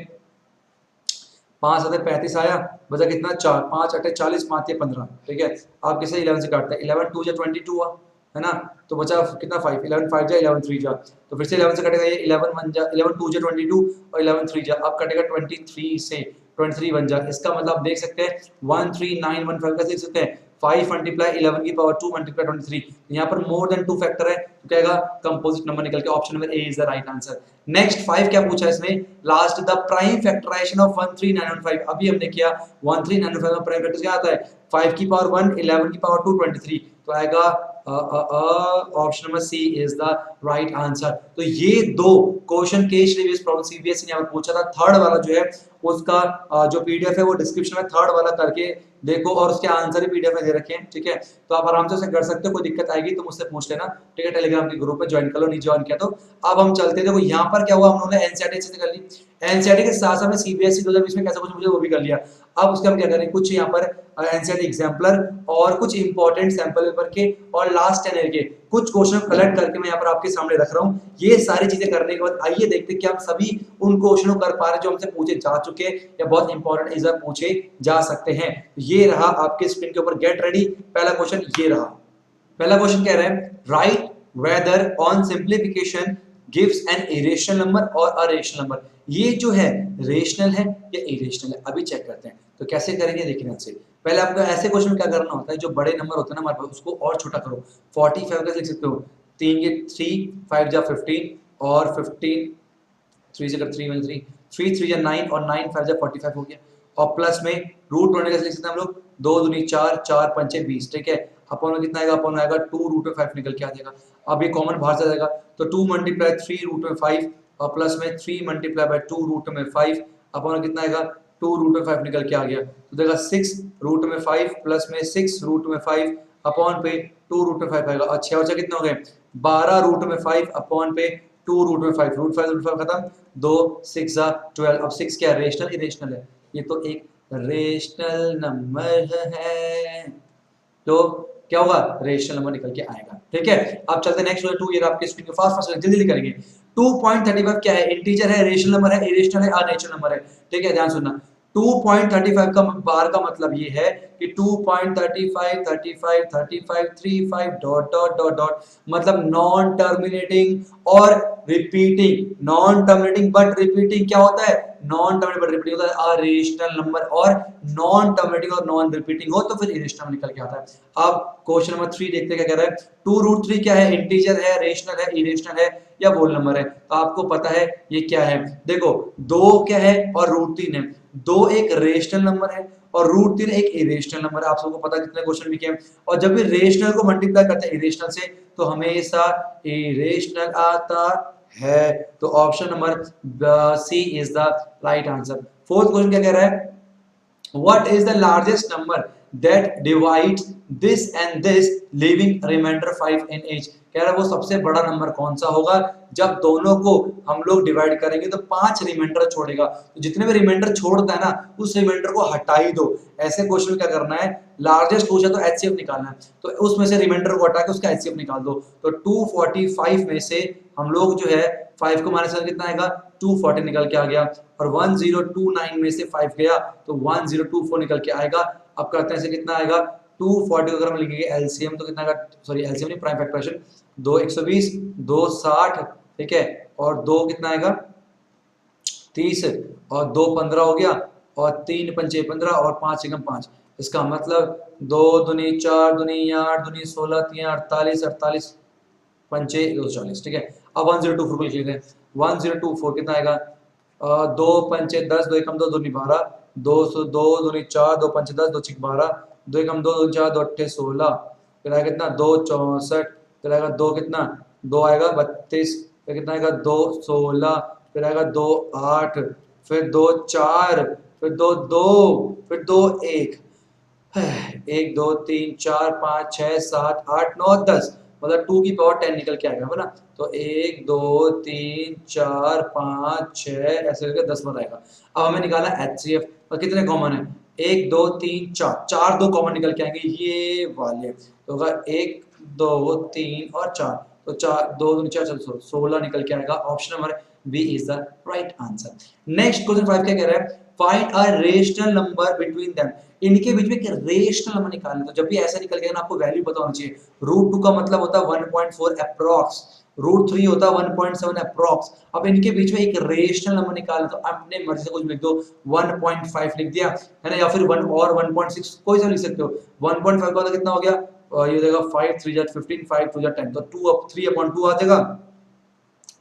5 सत्ते 35 आया, बचा कितना 4, 5 अट्ठे 40, 5 15, ठीक है। आप किसे 11 से काटते हैं, 11 टू जा 22 हुआ, है ना, तो बचा कितना 5, 11 5 जा 11 3 जा, तो फिर से 11 से कटेगा ये 11 1 जा 11 2 जा 22 और 11 3 जा, अब कटेगा 23 से 23 बन जा। इसका मतलब आप देख सकते हैं 13915 का देख सकते हैं 5 मल्टीप्लाई 11 की पावर 2 मल्टीप्लाई 23, यहाँ पर मोर देन 2 फैक्टर है, तो क्या आएगा कंपोजिट नंबर निकल के option number A is the right answer. Next 5 क्या पूछा इसमें, last the prime factorisation of 13915, अभी हमने किया 13915 में प्राइम फैक्टर क्या आता है 5 की पावर 1, 11 की पावर 2, 23, तो आएगा option number C is the right answer. तो ये दो question case reviews problem CBSE ने यहाँ पूछा था, थर्ड वाला जो है उसका जो पीडीएफ है वो डिस्क्रिप्शन में थर्ड वाला करके देखो, और उसके आंसर भी पीडीएफ में दे रखे हैं, ठीक है। तो आप आराम से उसे कर सकते हो, कोई दिक्कत आएगी तो मुझसे पूछ लेना, ठीक है। टेलीग्राम के ग्रुप में ज्वाइन कर लो, नहीं ज्वाइन किया तो। अब हम चलते हैं, देखो यहाँ पर क्या हुआ, हम लोगों ने एनसीईआरटी अच्छे से कर ली, एनसीईआरटी के साथ साथ में सीबीएसई 2020 में कैसा कुछ मुझे वो भी कर लिया। अब उसके हम क्या करें, कुछ यहाँ पर एनसीईआरटी एग्जाम्पलर और कुछ इंपॉर्टेंट सैंपल पेपर के और लास्ट 10 ईयर के कुछ क्वेश्चन कलेक्ट करके मैं यहाँ पर आपके सामने रख रहा हूँ। ये सारी चीजें करने के बाद आइए देखते हैं कि हम सभी उन क्वेश्चनों कर पा रहे जो हमसे पूछे जा चुके या बहुत इंपॉर्टेंट इस बार पूछे जा सकते हैं। ये रहा आपके स्क्रीन के ऊपर, गेट रेडी। पहला क्वेश्चन ये रहा, पहला क्वेश्चन कह रहा है right whether on simplification gives an irrational number और अ रेशनल नंबर। ये जो है रेशनल है या इरेशनल है, अभी चेक करते हैं। तो कैसे करेंगे देखिए आपसे, पहले आपको ऐसे क्वेश्चन में क्या करना होता है, जो बड़े नंबर होते हैं ना हमारे पास उसको और छोटा करो। 45 कैसे लिख सकते हो, 3 के 3 5 जा 15 और 15 3 से 3 1 3 3 3 जा 9 और 9 5 जा 45 हो गया। और प्लस में रूट 20 कैसे लिख सकते हैं हम लोग, 2 दूनी 4 4 पंचे 20, ठीक है। अपन में कितना आएगा, अपन में आएगा 2 रूट में 5 निकल के आ जाएगा। अब ये कॉमन बाहर से जाएगा, तो 2 मल्टीप्लाई 3 रूट में 5 और प्लस में 3 मल्टीप्लाई बाय 2 रूट में 5, अपन में कितना आएगा 2 रूट में 5 निकल के आ गया। तो देखा 6 रूट में 5 प्लस में 6 रूट में 5 अपॉन पे 2 रूट में 5 आएगा। और 6 और 6 कितने हो गए 12 रूट में 5 अपॉन पे 2 रूट में 5, रूट 5 खत्म, 2 6 जा 12। अब 6 क्या है, रेशनल इरेशनल है, ये तो एक रेशनल नंबर है, तो क्या होगा रेशनल नंबर निकल के आएगा, ठीक है। अब चलते हैं नेक्स्ट 2 ईयर आपके स्क्रीन पे, फास्ट फास्ट जल्दी जल्दी करेंगे। 2.35 क्या है, इंटीजर है, रेशनल नंबर है, इरेशनल है, अननेचुरल नंबर है, ठीक है। ध्यान सुनना, 2.35 का बार का मतलब ये है कि 2.35 35 35 35 डॉट डॉट डॉट डॉट, मतलब नॉन टर्मिनेटिंग और repeating, non terminating but repeating क्या होता है, नॉन टर्मिनेटिंग बट रिपीटिंग होता है अरेशनल नंबर, और नॉन टर्मिनेटिंग और नॉन रिपीटिंग हो तो फिर इरेशनल निकल के आता है। अब क्वेश्चन नंबर 3 देखते हैं क्या कह रहा है, 2√3 क्या है, इंटीजर है, रेशनल है, इरेशनल है या होल नंबर है। तो आपको पता है ये क्या है, देखो 2 क्या है और √3 है, 2 एक रेशनल नंबर है और √3 एक इरेशनल नंबर है। आप सबको पता कितने क्वेश्चन भी किए, और जब भी रेशनल को मल्टीप्लाई करते हैं इरेशनल से तो हमेशा इरेशनल आता है। तो option number C is the right answer. Fourth question क्या कह रहा है, what is the largest number that divides this and this leaving remainder 5 in each। कह रहा है वो सबसे बड़ा नंबर कौन सा होगा जब दोनों को हम लोग डिवाइड करेंगे तो 5 रिमाइंडर छोड़ेगा। तो जितने भी रिमाइंडर छोड़ता है ना उस रिमाइंडर को हटा ही दो। ऐसे क्वेश्चन में क्या करना है, लार्जेस्ट पूछा तो एचसीएफ निकालना है, तो उसमें से रिमाइंडर को हटा के उसका एचसीएफ निकाल दो। तो 245 में से हम लोग जो है 5 को माइनस करके कितना आएगा 240 निकल के आ गया, और 1029 में से 5 गया तो 1024 निकल के आएगा। अब करते हैं इसे कितना आएगा 240 अगर हम लिखेंगे एलसीएम तो कितना आएगा, सॉरी एलसीएम नहीं प्राइम फैक्टराइजेशन, 2 120 2 60 ठीक है, और 2 कितना आएगा 30, और 2 15 हो गया, और 3 पंचे 15 और 5 एकम 5। इसका मतलब 2 दूनी 4 दूनी 8 दूनी 16 3 48 48 पंचे 240। ठीक है, अब 1024 को लिख लेते हैं। 1024 कितना आएगा, 2 पंचे 10, 2 एकम 2 दूनी 12, 202 दूनी 4, 2 पंचे 10, 2 छिक 12, 2 एकम 2 दूनी 4, 2 अट्ठे 16, फिर आएगा कितना 2 64, फिर आएगा 2 कितना 2 आएगा 32, फिर कितना आएगा 2 16, फिर आएगा 2 8, फिर 2 4, फिर 2 2, फिर 2 1, 1 2 3 4 5 6 7 8 9 10, मतलब 2 की पावर 10 निकल के आएगा, है ना। तो 1 2 3 4 5 6 ऐसे करके 10 बार आएगा। अब हमें निकालना HCF, और कितने कॉमन है 1 2 3 4, 4 2 कॉमन निकल के आएंगे ये वाले, तो होगा 1 2 3 और 4, तो 4 2 2 4 16 निकल के आएगा। Option number B is the right answer. Next question 5 क्या कह रहा है, find a rational number between them. इनके बीच में एक रेशनल नंबर निकालना, तो जब भी ऐसा निकल गया ना आपको वैल्यू पता होना चाहिए। √2 का मतलब होता है 1.4 अप्रॉक्स, √3 होता है 1.7 अप्रॉक्स। अब इनके बीच में एक रेशनल नंबर निकालना, तो अपने मर्जी से कुछ लिख दो, 1.5 लिख दिया, है ना, या फिर 1 और 1.6 कोई सा लिख सकते हो। 1.5 का कितना हो गया, ये देगा 5 3 15 5 2 10, तो 2 3/2 आ जाएगा।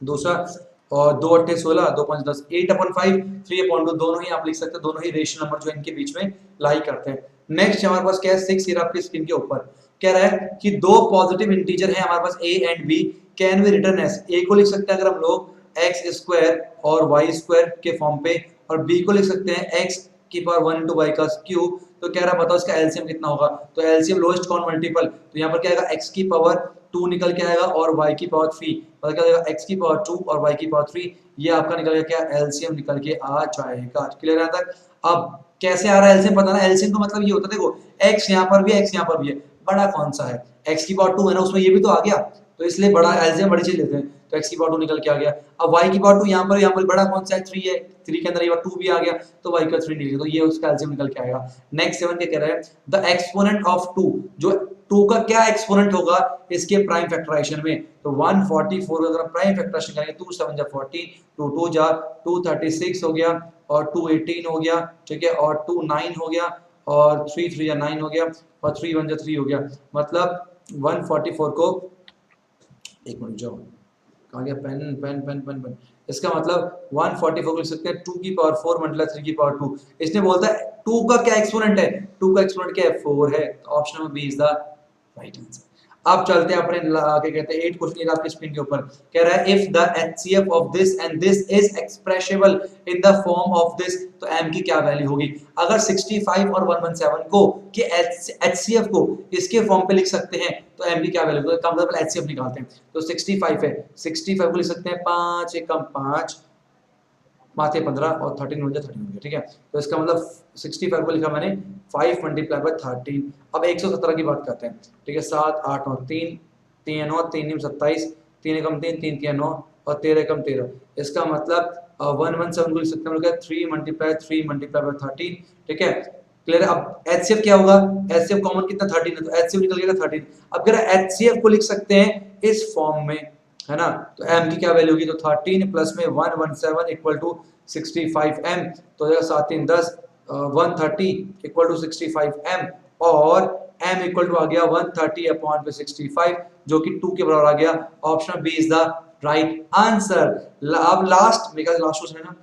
दूसरा, और 2 अट्ठे 16, 2 5 10, 8/5 3/2, दोनों ही आप लिख सकते हो, दोनों ही रेशनल नंबर जो इनके बीच में लाई करते हैं। नेक्स्ट हमारे पास क्या है, 6 ये आपकी स्क्रीन के ऊपर कह रहा है कि दो पॉजिटिव इंटीजर है हमारे पास a and b, can be written as. a को लिख सकते हैं अगर हम लोग x स्क्वायर और y स्क्वायर के फॉर्म पे, और b को लिख सकते हैं x की पावर 1 into y का क्यूब। तो कह रहा बताओ इसका एलसीएम कितना होगा, तो एलसीएम लोएस्ट कॉमन मल्टीपल, तो यहाँ पर क्या आएगा x की पावर 2 निकल के आएगा और y की पावर 3, मतलब क्या आएगा x की पावर 2 और y की पावर 3, ये आपका निकल गया क्या, एलसीएम निकल के आ जाएगा। क्लियर है तक। अब कैसे आ रहा है एलसीएम बताना, एलसीएम का मतलब ये होता है, देखो x यहाँ पर भी है, x यहाँ पर भी है, बड़ा कौन सा है, x की पावर 2 है ना, उसमें ये भी तो आ गया, तो इसलिए बड़ा एलसीएम बड़ी चीज लेते हैं, तो x की पावर 2 निकल के आ गया। अब y की पावर 2 यहाँ पर बड़ा कौन सा है, 3 है, 3 के अंदर ये 2 भी आ गया, तो y का 3 निकल गया, तो ये उसका एलसीएम निकल के आएगा। नेक्स्ट 7 क्या कह रहा है, द एक्सपोनेंट ऑफ 2, जो 2 का क्या एक्सपोनेंट होगा इसके प्राइम फैक्टराइजेशन में, तो 144 अगर प्राइम फैक्टराइजेशन करेंगे, 2 7 जा 14, 2 2 जा 236 हो गया, और 2 18 हो गया, ठीक है, और 2 9 हो गया, और 3 3 जा 9 हो गया, और 3 1 जा 3 हो गया, मतलब 144 को, एक मिनट जाओ कहाँ गया pen pen pen pen pen, इसका मतलब 144 को लिख सकते हैं 2 की पावर 4 मल्टीप्लाई 3 की पावर 2। इसने बोलता है 2 का क्या एक्सपोनेंट है, 2 का एक्सपोनेंट क्या है, 4 है, तो option number B is the right answer. अब चलते हैं अपने क्या कहते हैं 8 क्वेश्चन आपके स्क्रीन के ऊपर, कह रहा है if the HCF of this and this is expressible in the form of this, तो m की क्या वैल्यू होगी। अगर 65 और 117 को के HCF को इसके फॉर्म पे लिख सकते हैं, तो m की क्या वैल्यू होगी, कम मतलब HCF निकालते हैं, तो 65 है, 65 को लिख सकते हैं 5 एकम 5 माथे 15 और 13 हो जाए 13 हो गया, ठीक है, तो इसका मतलब 65 को लिखा मैंने 5 मल्टीप्लाई बाय 13। अब 117 की बात करते हैं, ठीक है, 7 8 और 3 3 9 3 27, 3 एकम 3 3 3 9 और 13 एकम 13, इसका मतलब 117 को लिख सकते हैं 3 मल्टीप्लाई बाय 13, ठीक है, क्लियर है। अब HCF क्या होगा, HCF कॉमन कितना 13 है, तो HCF निकल गया 13। अब अगर HCF को लिख सकते हैं इस फॉर्म में, है ना, तो m की क्या वैल्यू होगी, तो 13 प्लस में 117 इक्वल टू 65 m, तो 7 3 10, 130 इक्वल टू 65 m, और m इक्वल टू आ गया 130 अपॉन पे 65, जो कि 2 के बराबर आ गया। Option B is the right answer. अब लास्ट मेरा लास्ट क्वेश्चन है ना,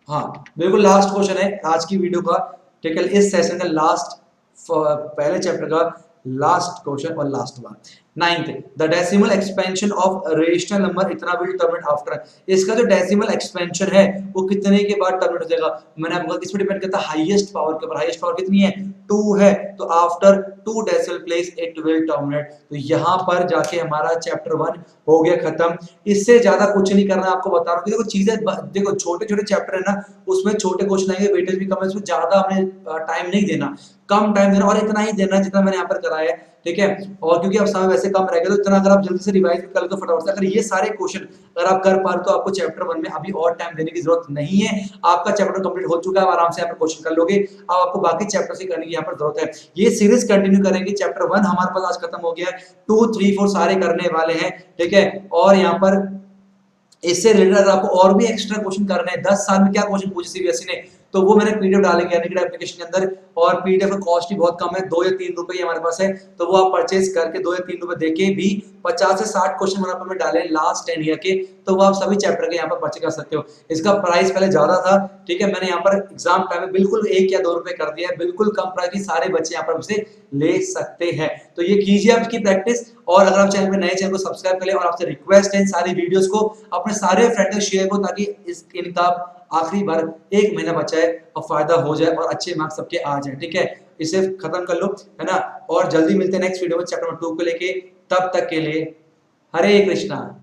हाँ बिल्कुल लास्ट क्वेश्चन है आज की वीडियो का, ठीक है, इस सेशन का लास्ट, पहले चैप्टर का लास्ट क्वेश्चन और last one. 9th, the decimal expansion of rational number इतना विल टर्मिनेट आफ्टर, इसका जो डेसिमल एक्सपेंशन है वो कितने के बाद टर्मिनेट हो जाएगा, मैंने आपको इसमें डिपेंड करता है हाईएस्ट पावर के ऊपर, हाईएस्ट पावर कितनी है 2 है, तो after 2 decimal place it will terminate. तो यहाँ पर जाके हमारा चैप्टर 1 हो गया खत्म, इससे ज्यादा कुछ नहीं करना, आपको बता रहा हूँ। देखो चीजें, देखो छोटे छोटे चैप्टर है ना, उसमें छोटे क्वेश्चन आएंगे, वेटेज भी कम है, उसमें ज्यादा हमें टाइम नहीं देना, कम टाइम देना, और इतना ही देना जितना मैंने यहाँ पर कराया है, ठीक है, और क्योंकि अब समय वैसे कम रहेगा, तो इतना अगर आप जल्दी से रिवाइज कर लो तो फटाफट से, अगर ये सारे क्वेश्चन अगर आप कर पा रहे, तो आपको चैप्टर 1 में अभी और टाइम देने की जरूरत नहीं है, आपका चैप्टर कंप्लीट हो चुका है, आराम से यहाँ पर क्वेश्चन कर लोगे। अब आपको बाकी चैप्टर से करने की यहाँ पर जरूरत है, ये सीरीज कंटिन्यू करेंगे। चैप्टर 1 हमारे पास आज खत्म हो गया है, 2 3 4 सारे करने वाले हैं, ठीक है, और यहाँ पर इससे रिलेटेड अगर आपको और भी एक्स्ट्रा क्वेश्चन करने हैं, 10 साल में क्या क्वेश्चन पूछे सीबीएसई ने, तो वो मैंने पीडीएफ डालेंगे यानी कि एप्लीकेशन के अंदर। और पीडीएफ का कॉस्ट ही बहुत कम है, 2 या 3 रुपए हमारे पास है, तो वो आप परचेज करके 2 या 3 रुपए देके भी 50 से 60 क्वेश्चन वहां पर मैं डाले लास्ट 10 ईयर के, तो वो आप सभी चैप्टर के यहाँ पर परचेज कर सकते हो। इसका प्राइस पहले ज्यादा था, ठीक है, मैंने यहाँ पर एग्जाम टाइम में बिल्कुल 1 या 2 रुपए कर दिया है, बिल्कुल कम प्राइस की सारे बच्चे यहाँ पर उसे ले सकते हैं। तो ये कीजिए आप इसकी प्रैक्टिस। और अगर आप चैनल पे नए, चैनल को सब्सक्राइब कर ले, और आपसे रिक्वेस्ट है इन सारी वीडियोस को अपने सारे फ्रेंड्स को शेयर करो, ताकि इनका आखिरी बार 1 महीना बचा है और फायदा हो जाए और अच्छे मार्क्स सबके आ जाए, ठीक है। इसे खत्म कर लो, है ना। और जल्दी मिलते हैं नेक्स्ट वीडियो में चैप्टर नंबर 2 को लेके। तब तक के लिए हरे कृष्णा।